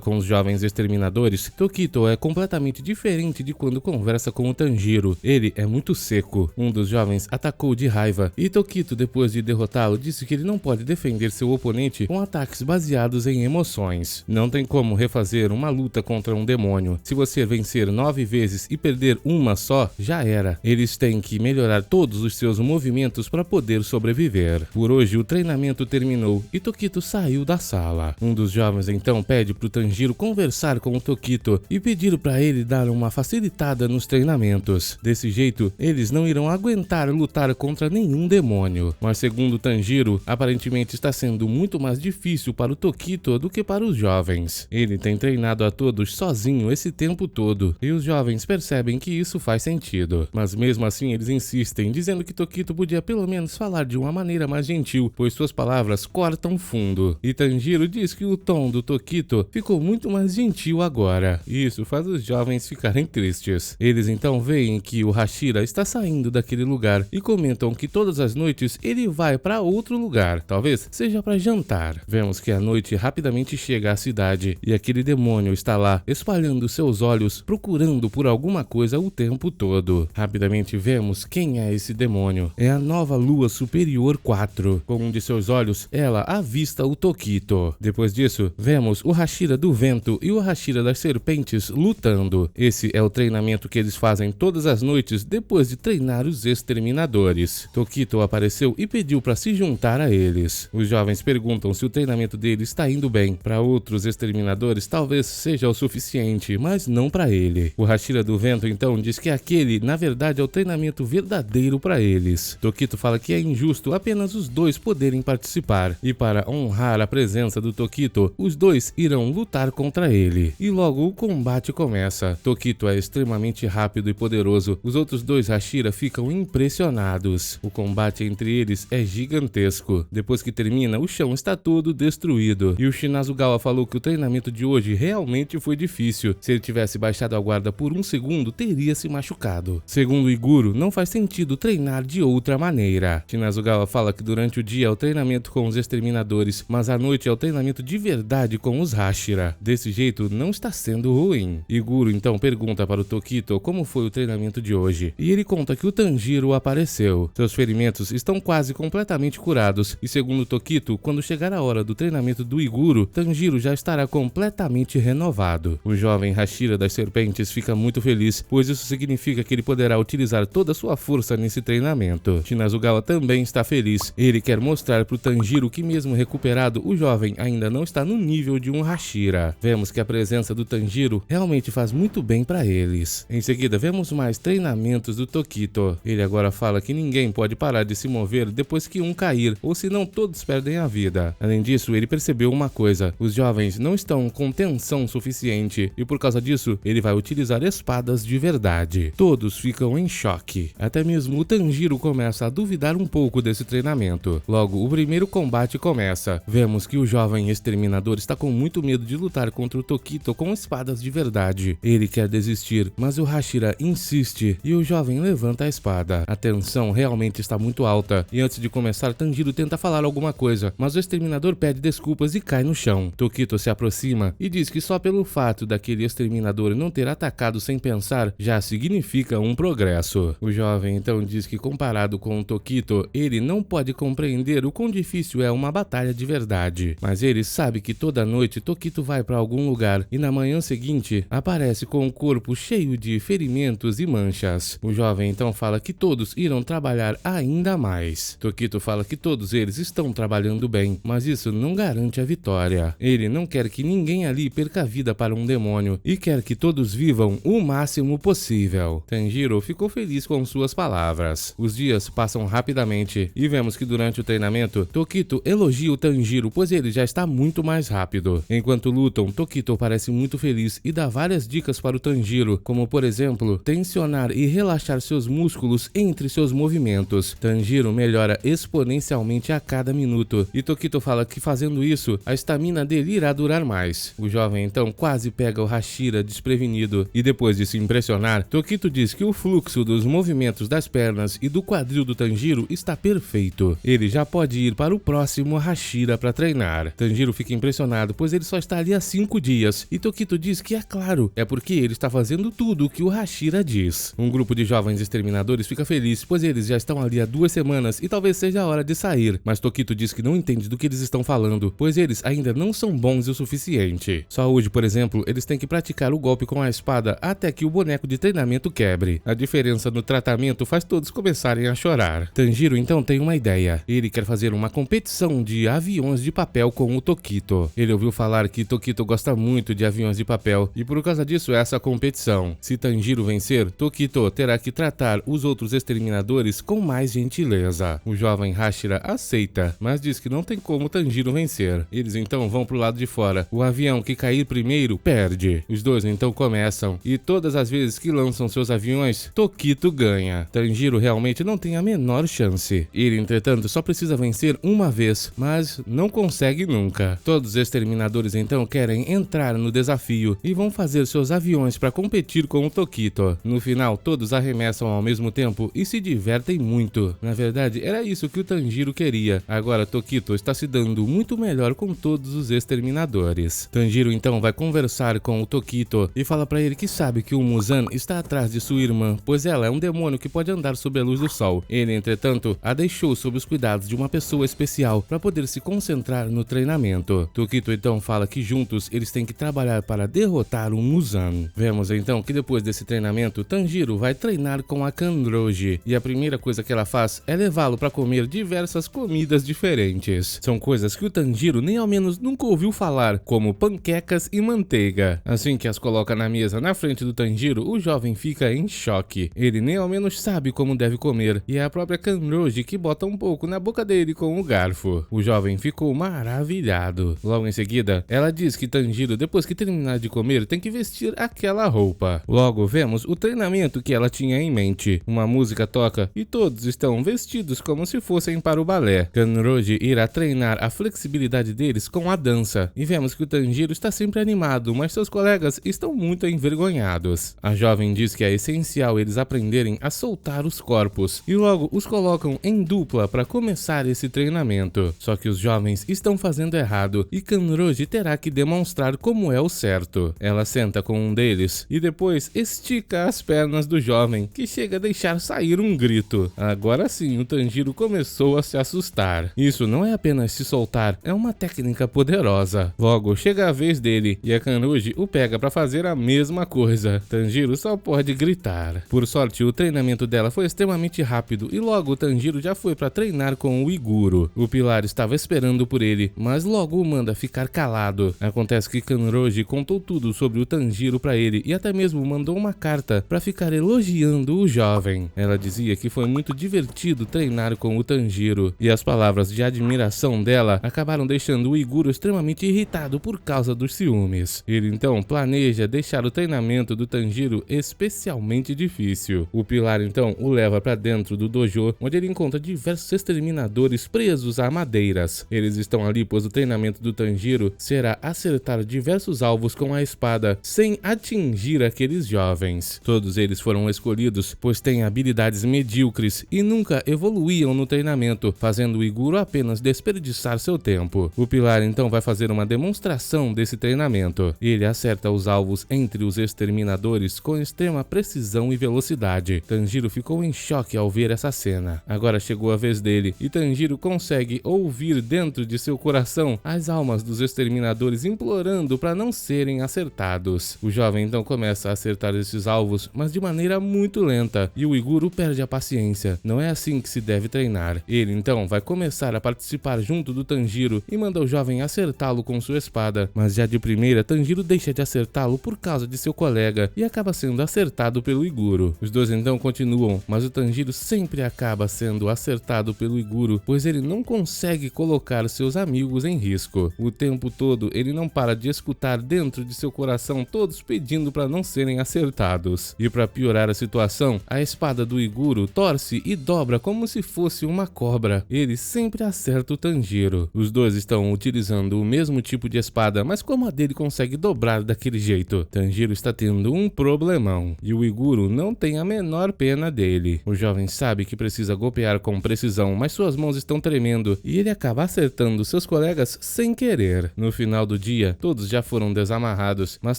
com os jovens exterminadores, Tokito é completamente diferente de quando conversa com o Tanjiro. Ele é muito seco. Um dos jovens atacou de raiva e Tokito, depois de derrotá-lo, disse que ele não pode defender seu oponente com ataques baseados em emoções. Não tem como refazer uma luta contra um demônio. Se você vencer 9 vezes e perder uma só, já era. Eles têm que melhorar todos os seus movimentos para poder sobreviver. Por hoje o treinamento terminou e Tokito saiu da sala. Um dos jovens então pede pro Tanjiro conversar com o Tokito e pedir para ele dar uma facilitada nos treinamentos. Desse jeito, eles não irão aguentar lutar contra nenhum demônio. Mas segundo Tanjiro, aparentemente está sendo muito mais difícil para o Tokito do que para os jovens. Ele tem treinado a todos sozinho esse tempo todo e os jovens percebem que isso faz sentido. Mas mesmo assim eles insistem, dizendo que Tokito podia pelo menos falar de uma maneira mais gentil, pois suas palavras cortam fundo. E Tanjiro diz que o tom do Tokito ficou muito mais gentil agora. Isso faz os jovens ficarem tristes. Eles então veem que o Hashira está saindo daquele lugar e comentam que todas as noites ele vai para outro lugar, talvez seja para jantar. Vemos que a noite rapidamente chega à cidade e aquele demônio está lá, espalhando seus olhos, procurando por alguma coisa o tempo todo. Rapidamente vemos quem é esse demônio. É a nova lua superior 4. Com um de seus olhos, ela avista o Tokito. Depois disso, vemos o Hashira do vento e o Hashira das serpentes lutando. Esse é o treinamento que eles fazem todas as noites depois de treinar os exterminadores. Tokito apareceu e pediu para se juntar a eles. Os jovens perguntam se o treinamento dele está indo bem. Para outros exterminadores talvez seja o suficiente, mas não para ele. O Hashira do vento então diz que aquele na verdade é o treinamento verdadeiro para eles. Tokito fala que é injusto apenas os dois poderem participar e para honrar a presença do Tokito, os dois irão lutar contra ele. E logo o combate começa. Tokito é extremamente rápido e poderoso. Os outros dois Hashira ficam impressionados. O combate entre eles é gigantesco. Depois que termina, o chão está todo destruído. E o Shinazugawa falou que o treinamento de hoje realmente foi difícil. Se ele tivesse baixado a guarda por um segundo, teria se machucado. Segundo Iguro, não faz sentido treinar de outra maneira. Shinazugawa fala que durante o dia é o treinamento com os exterminadores, mas à noite é o treinamento de verdade com os Hashira. Desse jeito, não está sendo ruim. Iguro então pergunta para o Tokito como foi o treinamento de hoje. E ele conta que o Tanjiro apareceu. Seus ferimentos estão quase completamente curados. E segundo Tokito, quando chegar a hora do treinamento do Iguro, Tanjiro já estará completamente renovado. O jovem Hashira das serpentes fica muito feliz, pois isso significa que ele poderá utilizar toda a sua força nesse treinamento. Shinazugawa também está feliz. Ele quer mostrar para o Tanjiro que mesmo recuperado, o jovem ainda não está no nível de um Hashira. Vemos que a presença do Tanjiro realmente faz muito bem para eles. Em seguida, vemos mais treinamentos do Tokito. Ele agora fala que ninguém pode parar de se mover depois que um cair, ou senão todos perdem a vida. Além disso, ele percebeu uma coisa: os jovens não estão com tensão suficiente e por causa disso, ele vai utilizar espadas de verdade. Todos ficam em choque. Até mesmo o Tanjiro começa a duvidar um pouco desse treinamento. Logo, o primeiro combate começa. Vemos que o jovem exterminador está com muito medo de lutar contra o Tokito com espadas de verdade. Ele quer desistir, mas o Hashira insiste e o jovem levanta a espada. A tensão realmente está muito alta e antes de começar, Tanjiro tenta falar alguma coisa, mas o exterminador pede desculpas e cai no chão. Tokito se aproxima e diz que só pelo fato daquele exterminador não ter atacado sem pensar já significa um progresso. O jovem então diz que comparado com o Tokito, ele não pode compreender o quão difícil é uma batalha de verdade. Mas ele sabe que toda noite Tokito vai para algum lugar e na manhã seguinte aparece com o corpo cheio de ferimentos e manchas. O jovem então fala que todos irão trabalhar ainda mais. Tokito fala que todos eles estão trabalhando bem, mas isso não garante a vitória. Ele não quer que ninguém ali perca a vida para um demônio e quer que todos vivam o máximo possível. Tanjiro ficou feliz com suas palavras. Os dias passam rapidamente e vemos que durante o treinamento, Tokito elogia o Tanjiro, pois ele já está muito mais rápido. Enquanto lutam, Tokito parece muito feliz e dá várias dicas para o Tanjiro, como por exemplo, tensionar e relaxar seus músculos entre seus movimentos. Tanjiro melhora exponencialmente a cada minuto e Tokito fala que fazendo isso, a estamina dele irá durar mais. O jovem então quase pega o Hashira desprevenido e depois de se impressionar, Tokito diz que o fluxo dos movimentos das pernas e do quadril do Tanjiro está perfeito perfeito. Ele já pode ir para o próximo Hashira para treinar. Tanjiro fica impressionado, pois ele só está ali há 5 dias. E Tokito diz que é claro, é porque ele está fazendo tudo o que o Hashira diz. Um grupo de jovens exterminadores fica feliz, pois eles já estão ali há 2 semanas e talvez seja a hora de sair. Mas Tokito diz que não entende do que eles estão falando, pois eles ainda não são bons o suficiente. Só hoje, por exemplo, eles têm que praticar o golpe com a espada até que o boneco de treinamento quebre. A diferença no tratamento faz todos começarem a chorar. Tanjiro então tem uma ideia. Ele quer fazer uma competição de aviões de papel com o Tokito. Ele ouviu falar que Tokito gosta muito de aviões de papel e por causa disso é essa competição. Se Tanjiro vencer, Tokito terá que tratar os outros exterminadores com mais gentileza. O jovem Hashira aceita, mas diz que não tem como Tanjiro vencer. Eles então vão pro lado de fora. O avião que cair primeiro perde. Os dois então começam e todas as vezes que lançam seus aviões, Tokito ganha. Tanjiro realmente não tem a menor chance. Ele, entretanto, só precisa vencer uma vez, mas não consegue nunca. Todos os exterminadores então querem entrar no desafio e vão fazer seus aviões para competir com o Tokito. No final, todos arremessam ao mesmo tempo e se divertem muito. Na verdade, era isso que o Tanjiro queria. Agora Tokito está se dando muito melhor com todos os exterminadores. Tanjiro então vai conversar com o Tokito e fala para ele que sabe que o Muzan está atrás de sua irmã, pois ela é um demônio que pode andar sob a luz do sol. Ele, entretanto, a deixou sob os cuidados de uma pessoa especial para poder se concentrar no treinamento. Tokito então fala que juntos eles têm que trabalhar para derrotar o Muzan. Vemos então que depois desse treinamento, Tanjiro vai treinar com a Kanroji e a primeira coisa que ela faz é levá-lo para comer diversas comidas diferentes. São coisas que o Tanjiro nem ao menos nunca ouviu falar, como panquecas e manteiga. Assim que as coloca na mesa na frente do Tanjiro, o jovem fica em choque. Ele nem ao menos sabe como deve comer e é a própria Kanroji que bota um pouco na boca dele com o garfo. O jovem ficou maravilhado. Logo em seguida, ela diz que Tanjiro, depois que terminar de comer, tem que vestir aquela roupa. Logo vemos o treinamento que ela tinha em mente. Uma música toca e todos estão vestidos como se fossem para o balé. Kanroji irá treinar a flexibilidade deles com a dança. E vemos que o Tanjiro está sempre animado, mas seus colegas estão muito envergonhados. A jovem diz que é essencial eles aprenderem a soltar os corpos e logo os colocam em dupla para começar esse treinamento. Só que os jovens estão fazendo errado e Kanroji terá que demonstrar como é o certo. Ela senta com um deles e depois estica as pernas do jovem, que chega a deixar sair um grito. Agora sim, o Tanjiro começou a se assustar. Isso não é apenas se soltar, é uma técnica poderosa. Logo chega a vez dele e a Kanroji o pega para fazer a mesma coisa. Tanjiro só pode gritar. Por sorte, o treinamento dela foi extremamente rápido e logo o Tanjiro já foi para treinar com o Iguro. O pilar estava esperando por ele, mas logo o manda ficar calado. Acontece que Kanroji contou tudo sobre o Tanjiro para ele e até mesmo mandou uma carta para ficar elogiando o jovem. Ela dizia que foi muito divertido treinar com o Tanjiro e as palavras de admiração dela acabaram deixando o Iguro extremamente irritado por causa dos ciúmes. Ele então planeja deixar o treinamento do Tanjiro especialmente difícil. O pilar então o leva para dentro do dojo, onde ele encontra diversos exterminadores presos a madeiras. Eles estão ali pois o treinamento do Tanjiro será acertar diversos alvos com a espada sem atingir aqueles jovens. Todos eles foram escolhidos pois têm habilidades medíocres e nunca evoluíam no treinamento, fazendo o Iguro apenas desperdiçar seu tempo. O pilar então vai fazer uma demonstração desse treinamento. Ele acerta os alvos entre os exterminadores com extrema precisão e velocidade. Tanjiro ficou em choque ao ver essa cena. Agora chegou a vez dele e Tanjiro consegue ouvir dentro de seu coração as almas dos exterminadores implorando para não serem acertados. O jovem então começa a acertar esses alvos, mas de maneira muito lenta, e o Iguro perde a paciência. Não é assim que se deve treinar. Ele então vai começar a participar junto do Tanjiro e manda o jovem acertá-lo com sua espada, mas já de primeira Tanjiro deixa de acertá-lo por causa de seu colega e acaba sendo acertado pelo Iguro. Os dois então continuam, mas o Tanjiro sempre acaba sendo acertado pelo Iguro, pois ele não consegue colocar seus amigos em risco. O tempo todo ele não para de escutar dentro de seu coração todos pedindo para não serem acertados. E para piorar a situação, a espada do Iguro torce e dobra como se fosse uma cobra. Ele sempre acerta o Tanjiro. Os dois estão utilizando o mesmo tipo de espada, mas como a dele consegue dobrar daquele jeito? Tanjiro está tendo um problemão e o Iguro não tem a menor pena dele. O jovem sabe que precisa golpear com com precisão, mas suas mãos estão tremendo e ele acaba acertando seus colegas sem querer. No final do dia, todos já foram desamarrados, mas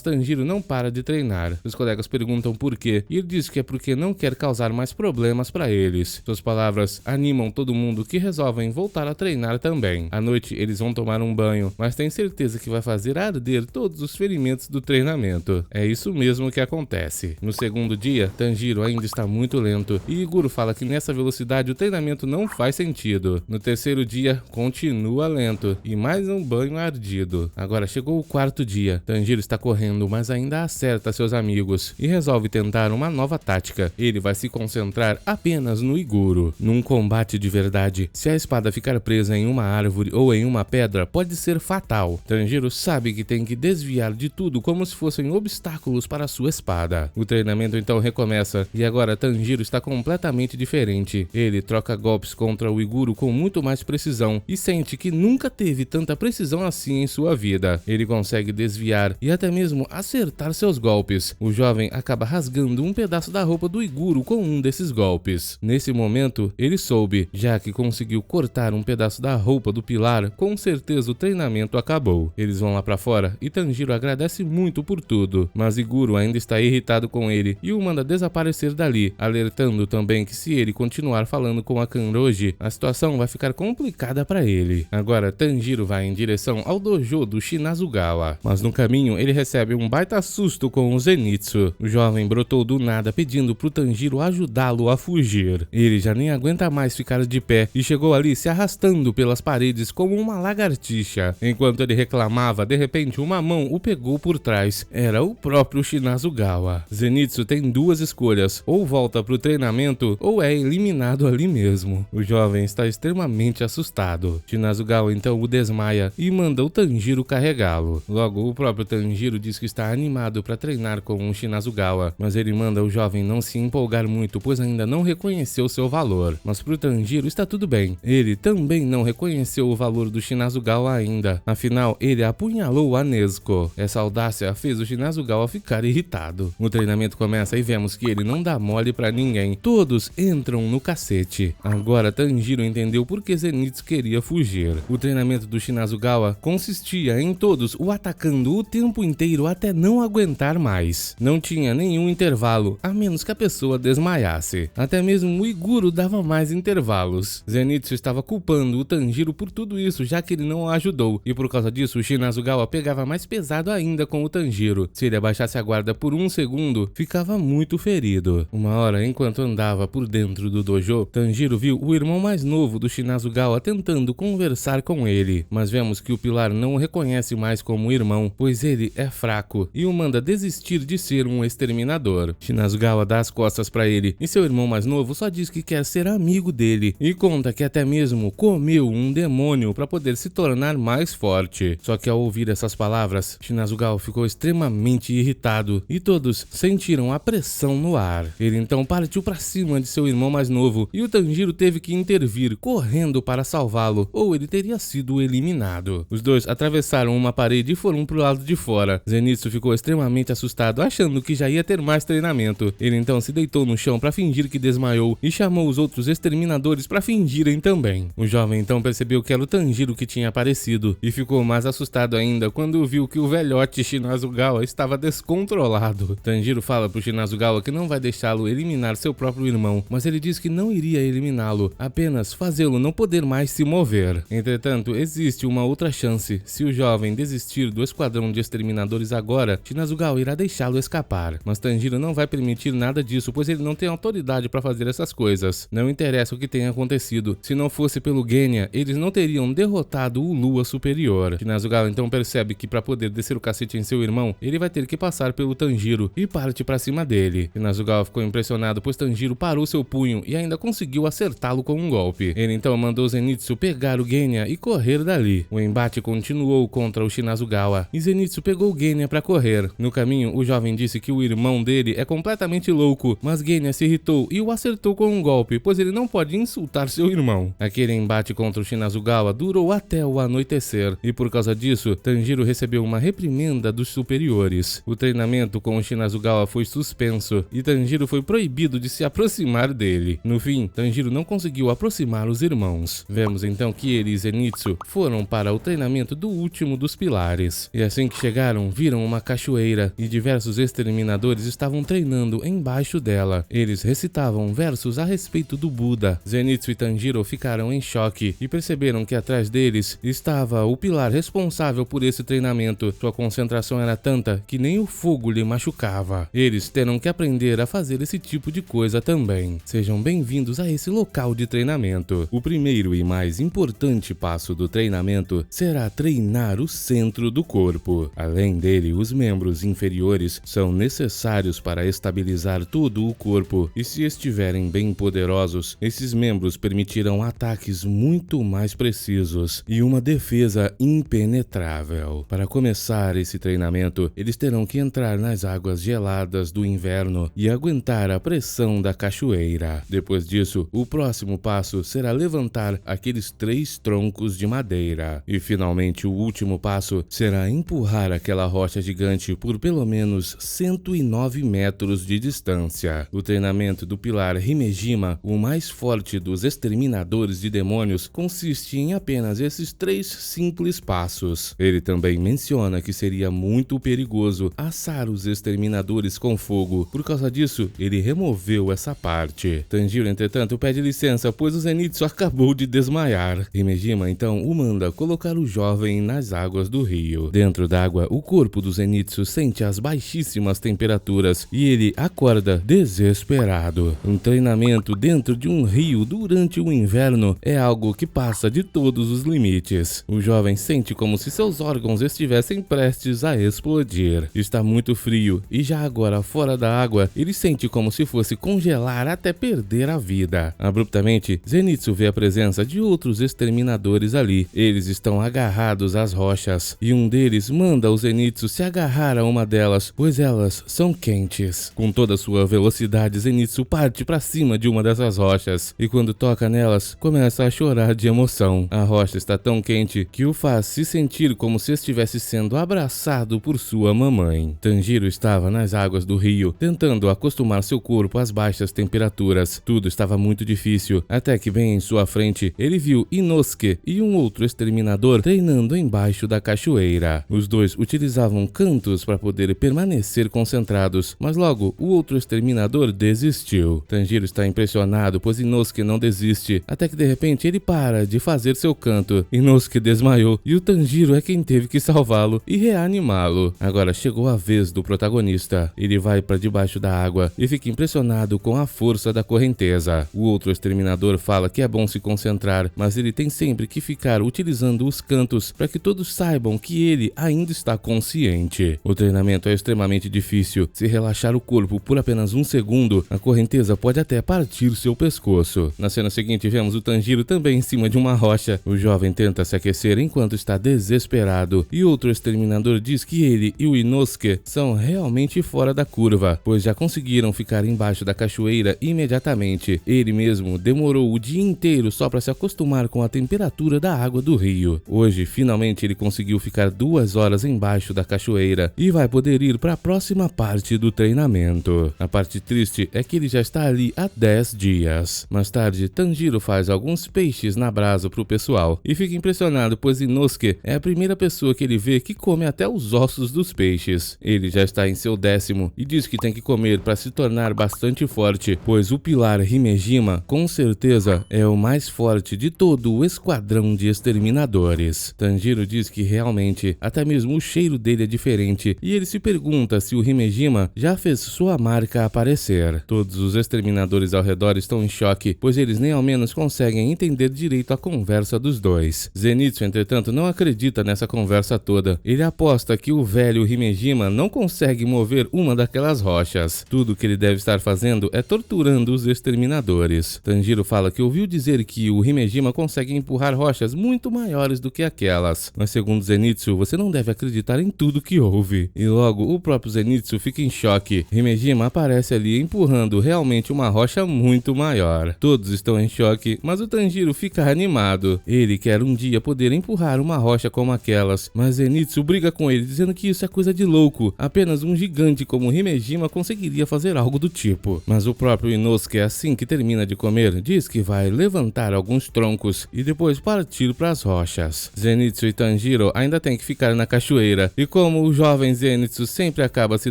Tanjiro não para de treinar. Os colegas perguntam por quê e ele diz que é porque não quer causar mais problemas para eles. Suas palavras animam todo mundo que resolvem voltar a treinar também. À noite eles vão tomar um banho, mas tem certeza que vai fazer arder todos os ferimentos do treinamento. É isso mesmo que acontece. No segundo dia, Tanjiro ainda está muito lento e Iguro fala que nessa velocidade o treinamento não faz sentido. No terceiro dia, continua lento e mais um banho ardido. Agora chegou o quarto dia. Tanjiro está correndo, mas ainda acerta seus amigos e resolve tentar uma nova tática. Ele vai se concentrar apenas no Iguro. Num combate de verdade, se a espada ficar presa em uma árvore ou em uma pedra, pode ser fatal. Tanjiro sabe que tem que desviar de tudo como se fossem obstáculos para sua espada. O treinamento então recomeça e agora Tanjiro está completamente diferente. Ele troca golpes contra o Iguro com muito mais precisão e sente que nunca teve tanta precisão assim em sua vida. Ele consegue desviar e até mesmo acertar seus golpes. O jovem acaba rasgando um pedaço da roupa do Iguro com um desses golpes. Nesse momento, ele soube, já que conseguiu cortar um pedaço da roupa do pilar, com certeza o treinamento acabou. Eles vão lá pra fora e Tanjiro agradece muito por tudo, mas Iguro ainda está irritado com ele e o manda desaparecer dali, alertando também que se ele continuar falando com a Kanroji, a situação vai ficar complicada para ele. Agora Tanjiro vai em direção ao dojo do Shinazugawa, mas no caminho ele recebe um baita susto com o Zenitsu. O jovem brotou do nada pedindo pro Tanjiro ajudá-lo a fugir. Ele já nem aguenta mais ficar de pé e chegou ali se arrastando pelas paredes como uma lagartixa. Enquanto ele reclamava, de repente uma mão o pegou por trás. Era o próprio Shinazugawa. Zenitsu tem duas escolhas, ou volta pro treinamento ou é eliminado ali mesmo. O jovem está extremamente assustado. Shinazugawa então o desmaia e manda o Tanjiro carregá-lo. Logo, o próprio Tanjiro diz que está animado para treinar com o Shinazugawa, mas ele manda o jovem não se empolgar muito, pois ainda não reconheceu seu valor. Mas pro Tanjiro está tudo bem. Ele também não reconheceu o valor do Shinazugawa ainda. Afinal, ele apunhalou a Nezuko. Essa audácia fez o Shinazugawa ficar irritado. O treinamento começa e vemos que ele não dá mole pra ninguém. Todos entram no cacete. Agora Tanjiro entendeu por que Zenitsu queria fugir. O treinamento do Shinazugawa consistia em todos o atacando o tempo inteiro até não aguentar mais. Não tinha nenhum intervalo, a menos que a pessoa desmaiasse. Até mesmo o Iguro dava mais intervalos. Zenitsu estava culpando o Tanjiro por tudo isso, já que ele não o ajudou, e por causa disso o Shinazugawa pegava mais pesado ainda com o Tanjiro. Se ele abaixasse a guarda por um segundo, ficava muito ferido. Uma hora, enquanto andava por dentro do dojo, Tanjiro viu o irmão mais novo do Shinazugawa tentando conversar com ele, mas vemos que o pilar não o reconhece mais como irmão, pois ele é fraco e o manda desistir de ser um exterminador. Shinazugawa dá as costas pra ele e seu irmão mais novo só diz que quer ser amigo dele e conta que até mesmo comeu um demônio para poder se tornar mais forte. Só que ao ouvir essas palavras, Shinazugawa ficou extremamente irritado e todos sentiram a pressão no ar. Ele então partiu para cima de seu irmão mais novo e o Tanjiro teve que intervir correndo para salvá-lo, ou ele teria sido eliminado. Os dois atravessaram uma parede e foram pro lado de fora. Zenitsu ficou extremamente assustado, achando que já ia ter mais treinamento. Ele então se deitou no chão para fingir que desmaiou e chamou os outros exterminadores para fingirem também. O jovem então percebeu que era o Tanjiro que tinha aparecido e ficou mais assustado ainda quando viu que o velhote Shinazugawa estava descontrolado. Tanjiro fala pro Shinazugawa que não vai deixá-lo eliminar seu próprio irmão, mas ele diz que não iria eliminá-lo, apenas fazê-lo não poder mais se mover. Entretanto, existe uma outra chance. Se o jovem desistir do esquadrão de exterminadores agora, Shinazugawa irá deixá-lo escapar. Mas Tanjiro não vai permitir nada disso, pois ele não tem autoridade para fazer essas coisas. Não interessa o que tenha acontecido. Se não fosse pelo Genya, eles não teriam derrotado o Lua Superior. Shinazugawa então percebe que para poder descer o cacete em seu irmão, ele vai ter que passar pelo Tanjiro e parte para cima dele. Shinazugawa ficou impressionado, pois Tanjiro parou seu punho e ainda conseguiu acertá-lo com um golpe. Ele então mandou Zenitsu pegar o Genya e correr dali. O embate continuou contra o Shinazugawa e Zenitsu pegou o Genya para correr. No caminho, o jovem disse que o irmão dele é completamente louco, mas Genya se irritou e o acertou com um golpe, pois ele não pode insultar seu irmão. Aquele embate contra o Shinazugawa durou até o anoitecer e por causa disso, Tanjiro recebeu uma reprimenda dos superiores. O treinamento com o Shinazugawa foi suspenso e Tanjiro foi proibido de se aproximar dele. No fim, Tanjiro Tanjiro não conseguiu aproximar os irmãos. Vemos então que ele e Zenitsu foram para o treinamento do último dos pilares. E assim que chegaram, viram uma cachoeira e diversos exterminadores estavam treinando embaixo dela. Eles recitavam versos a respeito do Buda. Zenitsu e Tanjiro ficaram em choque e perceberam que atrás deles estava o pilar responsável por esse treinamento. Sua concentração era tanta que nem o fogo lhe machucava. Eles terão que aprender a fazer esse tipo de coisa também. Sejam bem-vindos a esse local de treinamento. O primeiro e mais importante passo do treinamento será treinar o centro do corpo. Além dele, os membros inferiores são necessários para estabilizar todo o corpo, e se estiverem bem poderosos, esses membros permitirão ataques muito mais precisos e uma defesa impenetrável. Para começar esse treinamento, eles terão que entrar nas águas geladas do inverno e aguentar a pressão da cachoeira. Depois disso, o próximo passo será levantar aqueles 3 troncos de madeira. E finalmente o último passo será empurrar aquela rocha gigante por pelo menos 109 metros de distância. O treinamento do pilar Himejima, o mais forte dos exterminadores de demônios, consiste em apenas esses 3 simples passos. Ele também menciona que seria muito perigoso assar os exterminadores com fogo. Por causa disso, ele removeu essa parte. Tanjiro, entretanto, pede licença, pois o Zenitsu acabou de desmaiar. Himejima então o manda colocar o jovem nas águas do rio. Dentro d'água, o corpo do Zenitsu sente as baixíssimas temperaturas e ele acorda desesperado. Um treinamento dentro de um rio durante o inverno é algo que passa de todos os limites. O jovem sente como se seus órgãos estivessem prestes a explodir. Está muito frio e já agora fora da água, ele sente como se fosse congelar até perder a vida. Abruptamente, Zenitsu vê a presença de outros exterminadores ali. Eles estão agarrados às rochas e um deles manda o Zenitsu se agarrar a uma delas, pois elas são quentes. Com toda sua velocidade, Zenitsu parte para cima de uma dessas rochas e quando toca nelas, começa a chorar de emoção. A rocha está tão quente que o faz se sentir como se estivesse sendo abraçado por sua mamãe. Tanjiro estava nas águas do rio, tentando acostumar seu corpo às baixas temperaturas. Tudo estava muito difícil, até que bem em sua frente, ele viu Inosuke e um outro exterminador treinando embaixo da cachoeira. Os dois utilizavam cantos para poder permanecer concentrados, mas logo o outro exterminador desistiu. Tanjiro está impressionado, pois Inosuke não desiste, até que de repente ele para de fazer seu canto. Inosuke desmaiou e o Tanjiro é quem teve que salvá-lo e reanimá-lo. Agora chegou a vez do protagonista. Ele vai para debaixo da água e fica impressionado com a força da correnteza. O outro exterminador fala que é bom se concentrar, mas ele tem sempre que ficar utilizando os cantos para que todos saibam que ele ainda está consciente. O treinamento é extremamente difícil. Se relaxar o corpo por apenas um segundo, a correnteza pode até partir seu pescoço. Na cena seguinte, vemos o Tanjiro também em cima de uma rocha. O jovem tenta se aquecer enquanto está desesperado e outro exterminador diz que ele e o Inosuke são realmente fora da curva, pois já conseguiram ficar embaixo da cachoeira imediatamente. Ele mesmo demorou o dia inteiro só para se acostumar com a temperatura da água do rio. Hoje, finalmente, ele conseguiu ficar 2 horas embaixo da cachoeira e vai poder ir para a próxima parte do treinamento. A parte triste é que ele já está ali há 10 dias. Mais tarde, Tanjiro faz alguns peixes na brasa pro pessoal e fica impressionado, pois Inosuke é a primeira pessoa que ele vê que come até os ossos dos peixes. Ele já está em seu 10º e diz que tem que comer para se tornar bastante forte, pois o pilar Himejima com certeza é o mais forte de todo o esquadrão de exterminadores. Tanjiro diz que realmente até mesmo o cheiro dele é diferente e ele se pergunta se o Himejima já fez sua marca aparecer. Todos os exterminadores ao redor estão em choque, pois eles nem ao menos conseguem entender direito a conversa dos dois. Zenitsu, entretanto, não acredita nessa conversa toda. Ele aposta que o velho Himejima não consegue mover uma daquelas rochas. Tudo que ele deve estar fazendo é torturando os exterminadores. Tanjiro fala que ouviu dizer que o Himejima consegue empurrar rochas muito maiores do que aquelas, mas segundo Zenitsu, você não deve acreditar em tudo que ouve. E logo o próprio Zenitsu fica em choque. Himejima aparece ali empurrando realmente uma rocha muito maior. Todos estão em choque, mas o Tanjiro fica animado. Ele quer um dia poder empurrar uma rocha como aquelas, mas Zenitsu briga com ele dizendo que isso é coisa de louco. Apenas um gigante como Himejima conseguiria fazer algo do tipo. Mas o próprio Inosuke, assim que termina termina de comer, diz que vai levantar alguns troncos e depois partir para as rochas. Zenitsu e Tanjiro ainda têm que ficar na cachoeira, e como o jovem Zenitsu sempre acaba se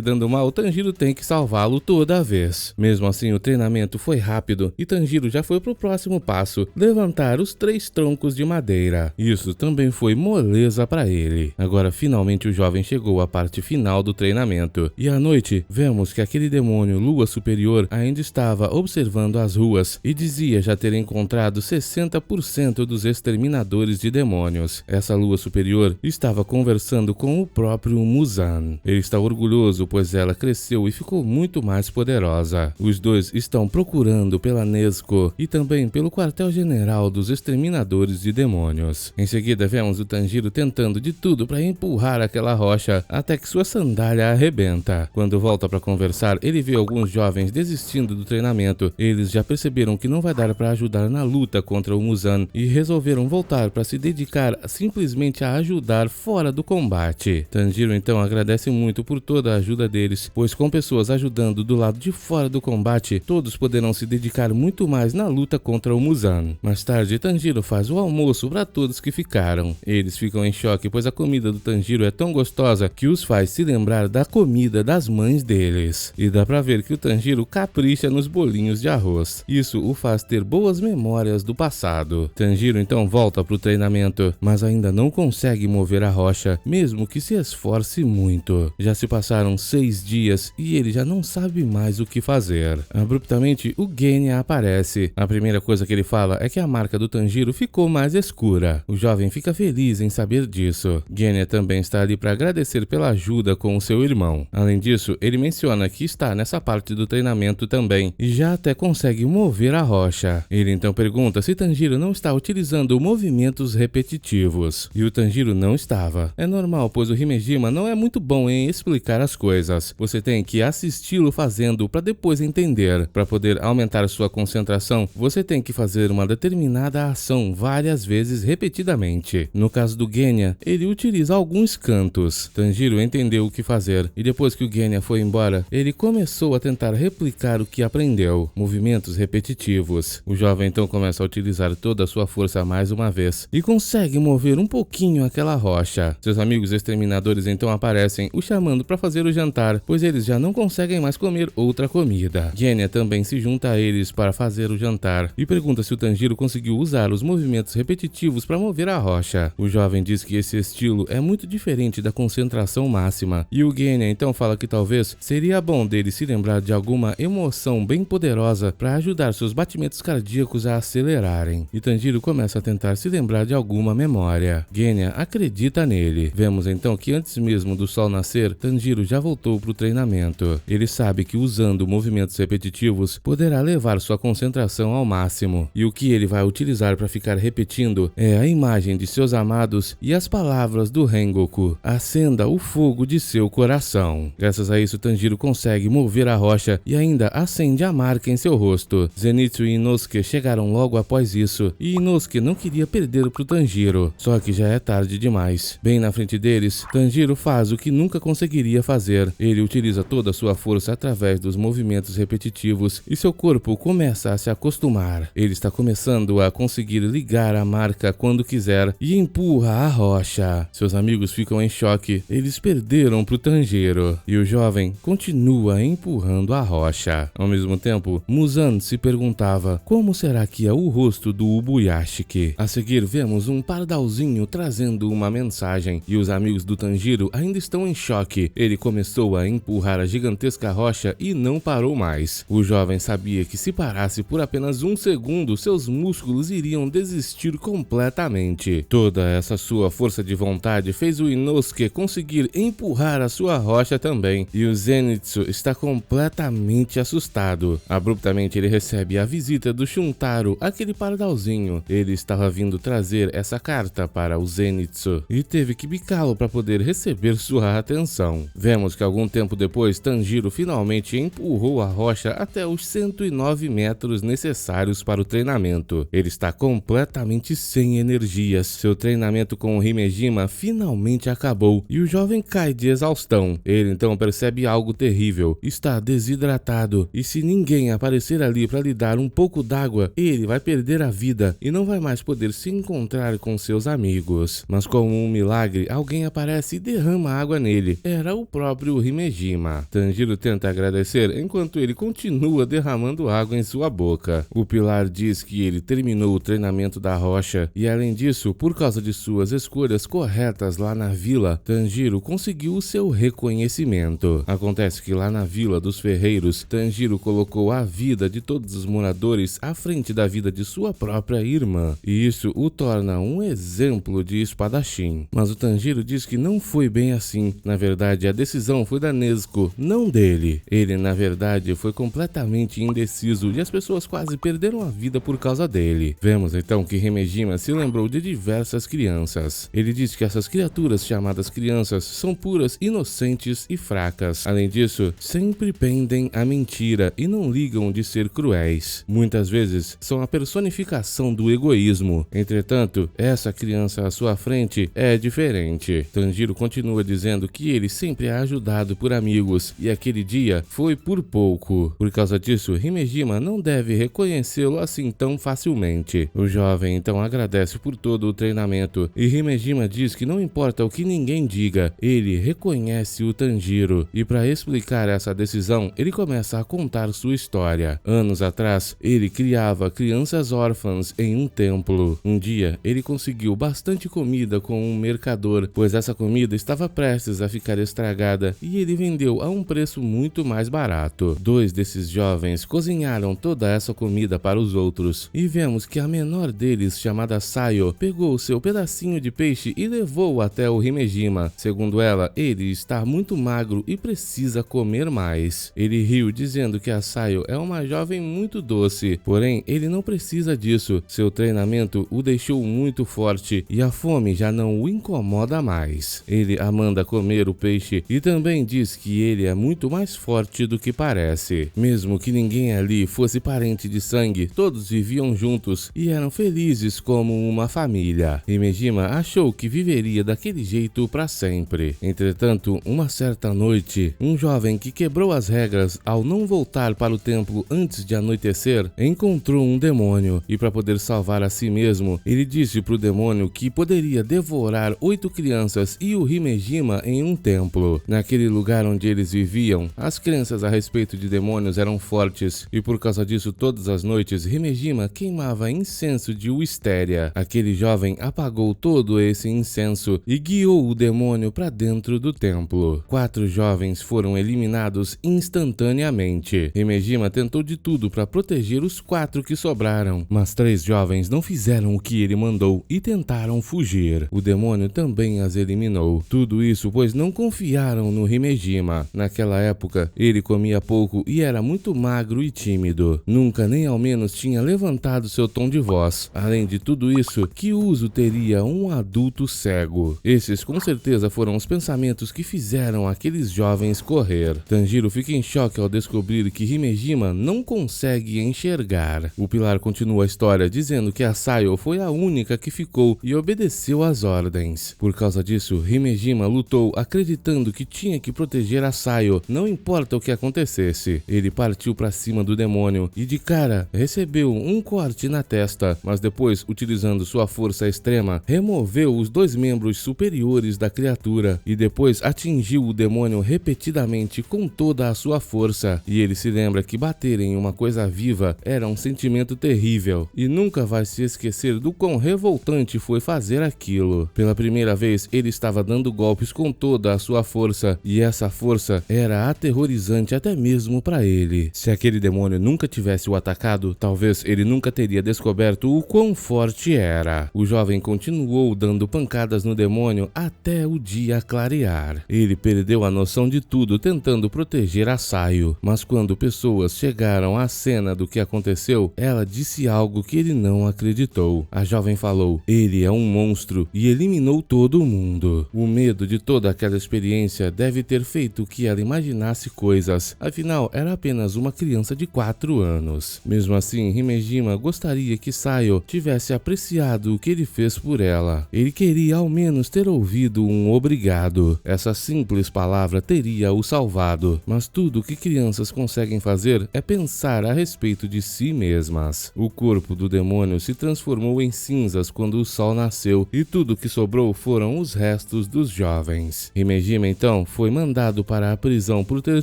dando mal, Tanjiro tem que salvá-lo toda vez. Mesmo assim, o treinamento foi rápido e Tanjiro já foi pro próximo passo, levantar os 3 troncos de madeira. Isso também foi moleza para ele. Agora finalmente o jovem chegou à parte final do treinamento, e à noite vemos que aquele demônio Lua Superior ainda estava observando as ruas e dizia já ter encontrado 60% dos exterminadores de demônios. Essa Lua Superior estava conversando com o próprio Muzan. Ele está orgulhoso pois ela cresceu e ficou muito mais poderosa. Os dois estão procurando pela Nezuko e também pelo quartel-general dos exterminadores de demônios. Em seguida vemos o Tanjiro tentando de tudo para empurrar aquela rocha até que sua sandália arrebenta. Quando volta para conversar, ele vê alguns jovens desistindo do treinamento. Eles já perceberam que não vai dar para ajudar na luta contra o Muzan e resolveram voltar para se dedicar simplesmente a ajudar fora do combate. Tanjiro então agradece muito por toda a ajuda deles, pois com pessoas ajudando do lado de fora do combate, todos poderão se dedicar muito mais na luta contra o Muzan. Mais tarde, Tanjiro faz o almoço para todos que ficaram. Eles ficam em choque, pois a comida do Tanjiro é tão gostosa que os faz se lembrar da comida das mães deles. E dá pra ver que o Tanjiro capricha nos bolinhos de arroz. Isso o faz ter boas memórias do passado. Tanjiro então volta pro treinamento, mas ainda não consegue mover a rocha, mesmo que se esforce muito. Já se passaram 6 dias e ele já não sabe mais o que fazer. Abruptamente, o Genya aparece. A primeira coisa que ele fala é que a marca do Tanjiro ficou mais escura. O jovem fica feliz em saber disso. Genya também está ali para agradecer pela ajuda com o seu irmão. Além disso, ele menciona que está nessa parte do treinamento também e já até consegue mover a rocha. Ele então pergunta se Tanjiro não está utilizando movimentos repetitivos. E o Tanjiro não estava. É normal, pois o Himejima não é muito bom em explicar as coisas. Você tem que assisti-lo fazendo para depois entender. Para poder aumentar sua concentração, você tem que fazer uma determinada ação várias vezes repetidamente. No caso do Genya, ele utiliza alguns cantos. Tanjiro entendeu o que fazer e depois que o Genya foi embora, ele começou a tentar replicar o que aprendeu, movimentos repetitivos. O jovem então começa a utilizar toda a sua força mais uma vez e consegue mover um pouquinho aquela rocha. Seus amigos exterminadores então aparecem, o chamando para fazer o jantar, pois eles já não conseguem mais comer outra comida. Genya também se junta a eles para fazer o jantar e pergunta se o Tanjiro conseguiu usar os movimentos repetitivos para mover a rocha. O jovem diz que esse estilo é muito diferente da concentração máxima e o Genya então fala que talvez seria bom dele se lembrar de alguma emoção bem poderosa para ajudar seus batimentos cardíacos a acelerarem. E Tanjiro começa a tentar se lembrar de alguma memória. Genya acredita nele. Vemos então que antes mesmo do sol nascer, Tanjiro já voltou para o treinamento. Ele sabe que usando movimentos repetitivos poderá levar sua concentração ao máximo, e o que ele vai utilizar para ficar repetindo é a imagem de seus amados e as palavras do Rengoku: acenda o fogo de seu coração. Graças a isso, Tanjiro consegue mover a rocha e ainda acende a marca em seu rosto. Zenitsu e Inosuke chegaram logo após isso, e Inosuke não queria perder pro Tanjiro, só que já é tarde demais. Bem na frente deles, Tanjiro faz o que nunca conseguiria fazer. Ele utiliza toda a sua força através dos movimentos repetitivos e seu corpo começa a se acostumar. Ele está começando a conseguir ligar a marca quando quiser e empurra a rocha. Seus amigos ficam em choque, eles perderam pro Tanjiro e o jovem continua empurrando a rocha. Ao mesmo tempo, Muzan se perguntava como será que é o rosto do Ubuyashiki. A seguir vemos um pardalzinho trazendo uma mensagem e os amigos do Tanjiro ainda estão em choque. Ele começou a empurrar a gigantesca rocha e não parou mais. O jovem sabia que se parasse por apenas um segundo, seus músculos iriam desistir completamente. Toda essa sua força de vontade fez o Inosuke conseguir empurrar a sua rocha também, e o Zenitsu está completamente assustado. Abruptamente ele recebe a visita do Shuntaro, aquele pardalzinho. Ele estava vindo trazer essa carta para o Zenitsu e teve que bicá-lo para poder receber sua atenção. Vemos que algum tempo depois, Tanjiro finalmente empurrou a rocha até os 109 metros necessários para o treinamento. Ele está completamente sem energias. Seu treinamento com o Himejima finalmente acabou e o jovem cai de exaustão. Ele então percebe algo terrível. Está desidratado e se ninguém aparecer ali para lhe dar um pouco d'água, ele vai perder a vida e não vai mais poder se encontrar com seus amigos. Mas como um milagre, alguém aparece e derrama água nele. Era o próprio Himejima. Tanjiro tenta agradecer enquanto ele continua derramando água em sua boca. O pilar diz que ele terminou o treinamento da rocha e, além disso, por causa de suas escolhas corretas lá na vila, Tanjiro conseguiu o seu reconhecimento. Acontece que lá na vila dos ferreiros, Tanjiro colocou a vida de todos os moradores à frente da vida de sua própria irmã, e isso o torna um exemplo de espadachim. Mas o Tanjiro diz que não foi bem assim. Na verdade, a decisão foi da Nezuko, não dele. Ele, na verdade, foi completamente indeciso e as pessoas quase perderam a vida por causa dele. Vemos então que Himejima se lembrou de diversas crianças. Ele diz que essas criaturas chamadas crianças são puras, inocentes e fracas. Além disso, sempre pendem à mentira e não ligam de ser cruéis. Muitas vezes são a personificação do egoísmo. Entretanto, essa criança à sua frente é diferente. Tanjiro continua dizendo que ele sempre é ajudado por amigos e aquele dia foi por pouco. Por causa disso, Himejima não deve reconhecê-lo assim tão facilmente. O jovem então agradece por todo o treinamento e Himejima diz que não importa o que ninguém diga, ele reconhece o Tanjiro. E para explicar essa decisão, ele começa a contar sua história. Anos atrás, ele criava crianças órfãs em um templo. Um dia, ele conseguiu bastante comida com um mercador, pois essa comida estava prestes a ficar estragada e ele vendeu a um preço muito mais barato. Dois desses jovens cozinharam toda essa comida para os outros e vemos que a menor deles, chamada Sayo, pegou seu pedacinho de peixe e levou até o Himejima. Segundo ela, ele está muito magro e precisa comer mais. Ele riu dizendo que a Sayo é uma jovem muito doce, porém ele não precisa disso. Seu treinamento o deixou muito forte e a fome já não o incomoda mais. Ele a manda comer o peixe e também diz que ele é muito mais forte do que parece. Mesmo que ninguém ali fosse parente de sangue, todos viviam juntos e eram felizes como uma família. Himejima achou que viveria daquele jeito para sempre. Entretanto, uma certa noite, um jovem que quebrou as regras ao não voltar para o templo antes de anoitecer, encontrou um demônio e para poder salvar a si mesmo, ele disse pro demônio que poderia devorar 8 crianças e o Himejima em um templo. Naquele lugar onde eles viviam, as crenças a respeito de demônios eram fortes e por causa disso todas as noites Himejima queimava incenso de Wisteria. Aquele jovem apagou todo esse incenso e guiou o demônio para dentro do templo. 4 jovens foram eliminados instantaneamente. Himejima tentou de tudo para proteger os 4 que sobraram, mas 3 jovens não fizeram o que ele mandou e tentaram fugir. O demônio também as eliminou. Tudo isso pois não confiaram no Himejima. Naquela época, ele comia pouco e era muito magro e tímido. Nunca nem ao menos tinha levantado seu tom de voz. Além de tudo isso, que uso teria um adulto cego? Esses com certeza foram os pensamentos que fizeram aqueles jovens correr. Tanjiro fica em choque ao descobrir que Himejima não consegue enxergar. O pilar continua a história dizendo que a Sayo foi a única que ficou e obedeceu às ordens. Por causa disso, Himejima lutou acreditando que tinha que proteger a Sayo, não importa o que acontecesse. Ele partiu para cima do demônio e de cara recebeu um corte na testa, mas depois, utilizando sua força extrema, removeu os 2 membros superiores da criatura e depois atingiu o demônio repetidamente com toda a sua força. E ele se lembra que bater em uma coisa viva era um sentimento terrível e nunca vai se esquecer do quão revoltante foi fazer aquilo. Pela primeira vez, ele estava dando golpes com toda a sua força e essa força era aterrorizante até mesmo para ele. Se aquele demônio nunca tivesse o atacado, talvez ele nunca teria descoberto o quão forte era. O jovem continuou dando pancadas no demônio até o dia clarear. Ele perdeu a noção de tudo tentando proteger a Sayo, mas quando pessoas chegaram à cena do que aconteceu, ela disse algo que ele não acreditou. A jovem falou: "Ele é um monstro e eliminou todo mundo." O medo de toda aquela experiência deve ter feito que ela imaginasse coisas, afinal era apenas uma criança de 4 anos. Mesmo assim, Himejima gostaria que Sayo tivesse apreciado o que ele fez por ela. Ele queria ao menos ter ouvido um obrigado. Essa simples palavra teria o salvado, mas tudo que crianças conseguem fazer é pensar a respeito de si mesmas. O corpo do demônio se transformou em cinzas quando o sol nasceu e tudo que sobrou foram os restos dos jovens. Himejima então foi mandado para a prisão por ter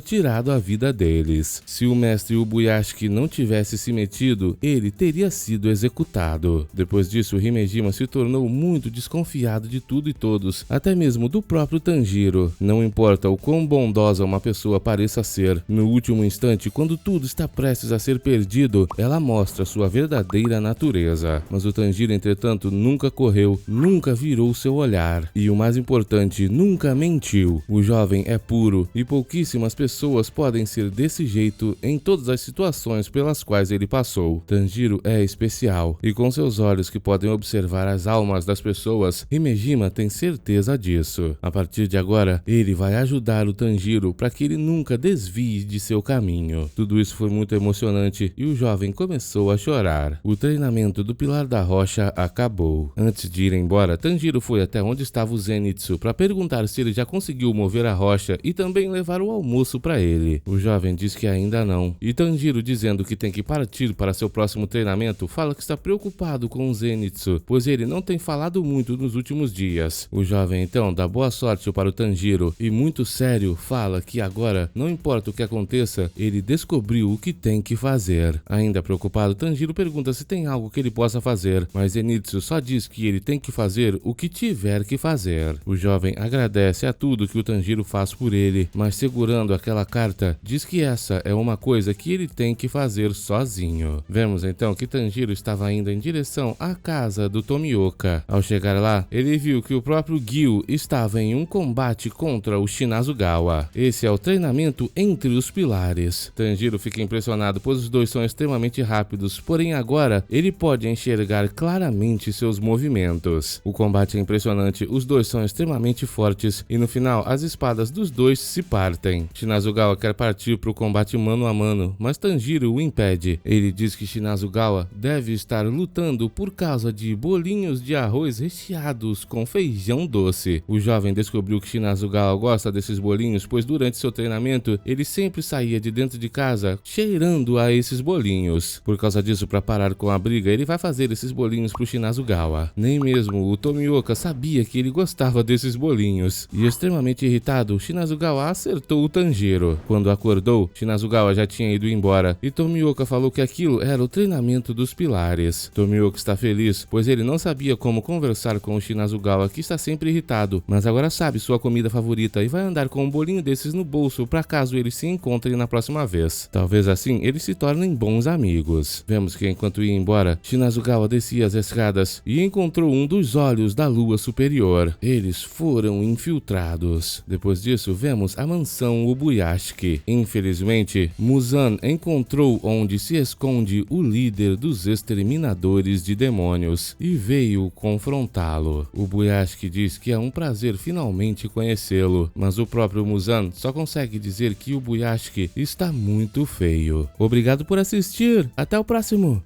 tirado a vida deles. Se o mestre Ubuyashiki não tivesse se metido, ele teria sido executado. Depois disso, Himejima se tornou muito desconfiado de tudo e todos, até mesmo do próprio Tanjiro. Não importa o quão bondosa uma pessoa pareça ser, no último instante, quando tudo está prestes a ser perdido, ela mostra sua verdadeira natureza. Mas o Tanjiro, entretanto, nunca correu, nunca virou seu olhar e, o mais importante, nunca mentiu. O jovem é puro e pouquíssimas pessoas podem ser desse jeito em todas as situações pelas quais ele passou. Tanjiro é especial e, com seus olhos que podem observar as almas das pessoas, Himejima tem certeza disso. A partir de agora, ele vai ajudar o Tanjiro para que ele nunca desvie de seu caminho. Tudo isso foi muito emocionante e o jovem começou a chorar. O treinamento do Pilar da Rocha acabou. Antes de ir embora, Tanjiro foi até onde estava o Zenitsu para perguntar se ele já conseguiu mover a rocha e também levar o almoço para ele. O jovem diz que ainda não. E Tanjiro, dizendo que tem que partir para seu próximo treinamento, fala que está preocupado com o Zenitsu, pois ele não tem falado muito nos últimos dias. O jovem então dá boa sorte para o Tanjiro e, muito sério, fala que agora, não importa o que aconteça, ele descobriu o que tem que fazer. Ainda preocupado, Tanjiro pergunta se tem algo que ele possa fazer, mas Zenitsu só diz que ele tem que fazer o que tiver que fazer. O jovem agradece a tudo que o Tanjiro faz por ele, mas segurando aquela carta, diz que essa é uma coisa que ele tem que fazer sozinho. Vemos então que Tanjiro estava indo em direção à casa do Tomioka. Ao chegar lá, ele viu que o próprio Gyu estava em um combate contra o Shinazugawa. Esse é o treinamento entre os pilares. Tanjiro fica impressionado, pois os dois são extremamente rápidos, porém agora ele pode enxergar claramente seus movimentos. O combate é impressionante, os dois são extremamente fortes e no final as espadas dos dois se partem. Shinazugawa quer partir para o combate mano a mano, mas Tanjiro o impede. Ele diz que Shinazugawa deve estar lutando por causa de bolinhos de arroz recheados com feijão doce. O jovem descobriu que Shinazugawa gosta desses bolinhos, pois durante seu treinamento ele sempre saía de dentro de casa cheirando a esses bolinhos. Por causa disso, para parar com a briga, ele vai fazer esses bolinhos pro Shinazugawa. Nem mesmo o Tomioka sabia que ele gostava desses bolinhos. E extremamente irritado, Shinazugawa acertou o Tanjiro. Quando acordou, Shinazugawa já tinha ido embora e Tomioka falou que aquilo era o treinamento dos pilares. Tomioka está feliz, pois ele não sabia como conversar com o Shinazugawa, que está sempre irritado, mas agora sabe sua comida favorita e vai andar com um bolinho desses no bolso para caso eles se encontrem na próxima vez. Talvez assim eles se tornem bons amigos. Vemos que enquanto ia embora, Shinazugawa descia as escadas e encontrou um dos olhos da lua superior. Eles foram infiltrados. Depois disso, vemos a mansão Ubuyashiki. Infelizmente, Muzan encontrou onde se esconde o líder dos exterminadores de demônios e veio confrontá-lo. Ubuyashiki diz que é um prazer finalmente conhecê-lo, mas o próprio Muzan só consegue dizer que Ubuyashiki está muito feio. Obrigado por assistir, até o próximo!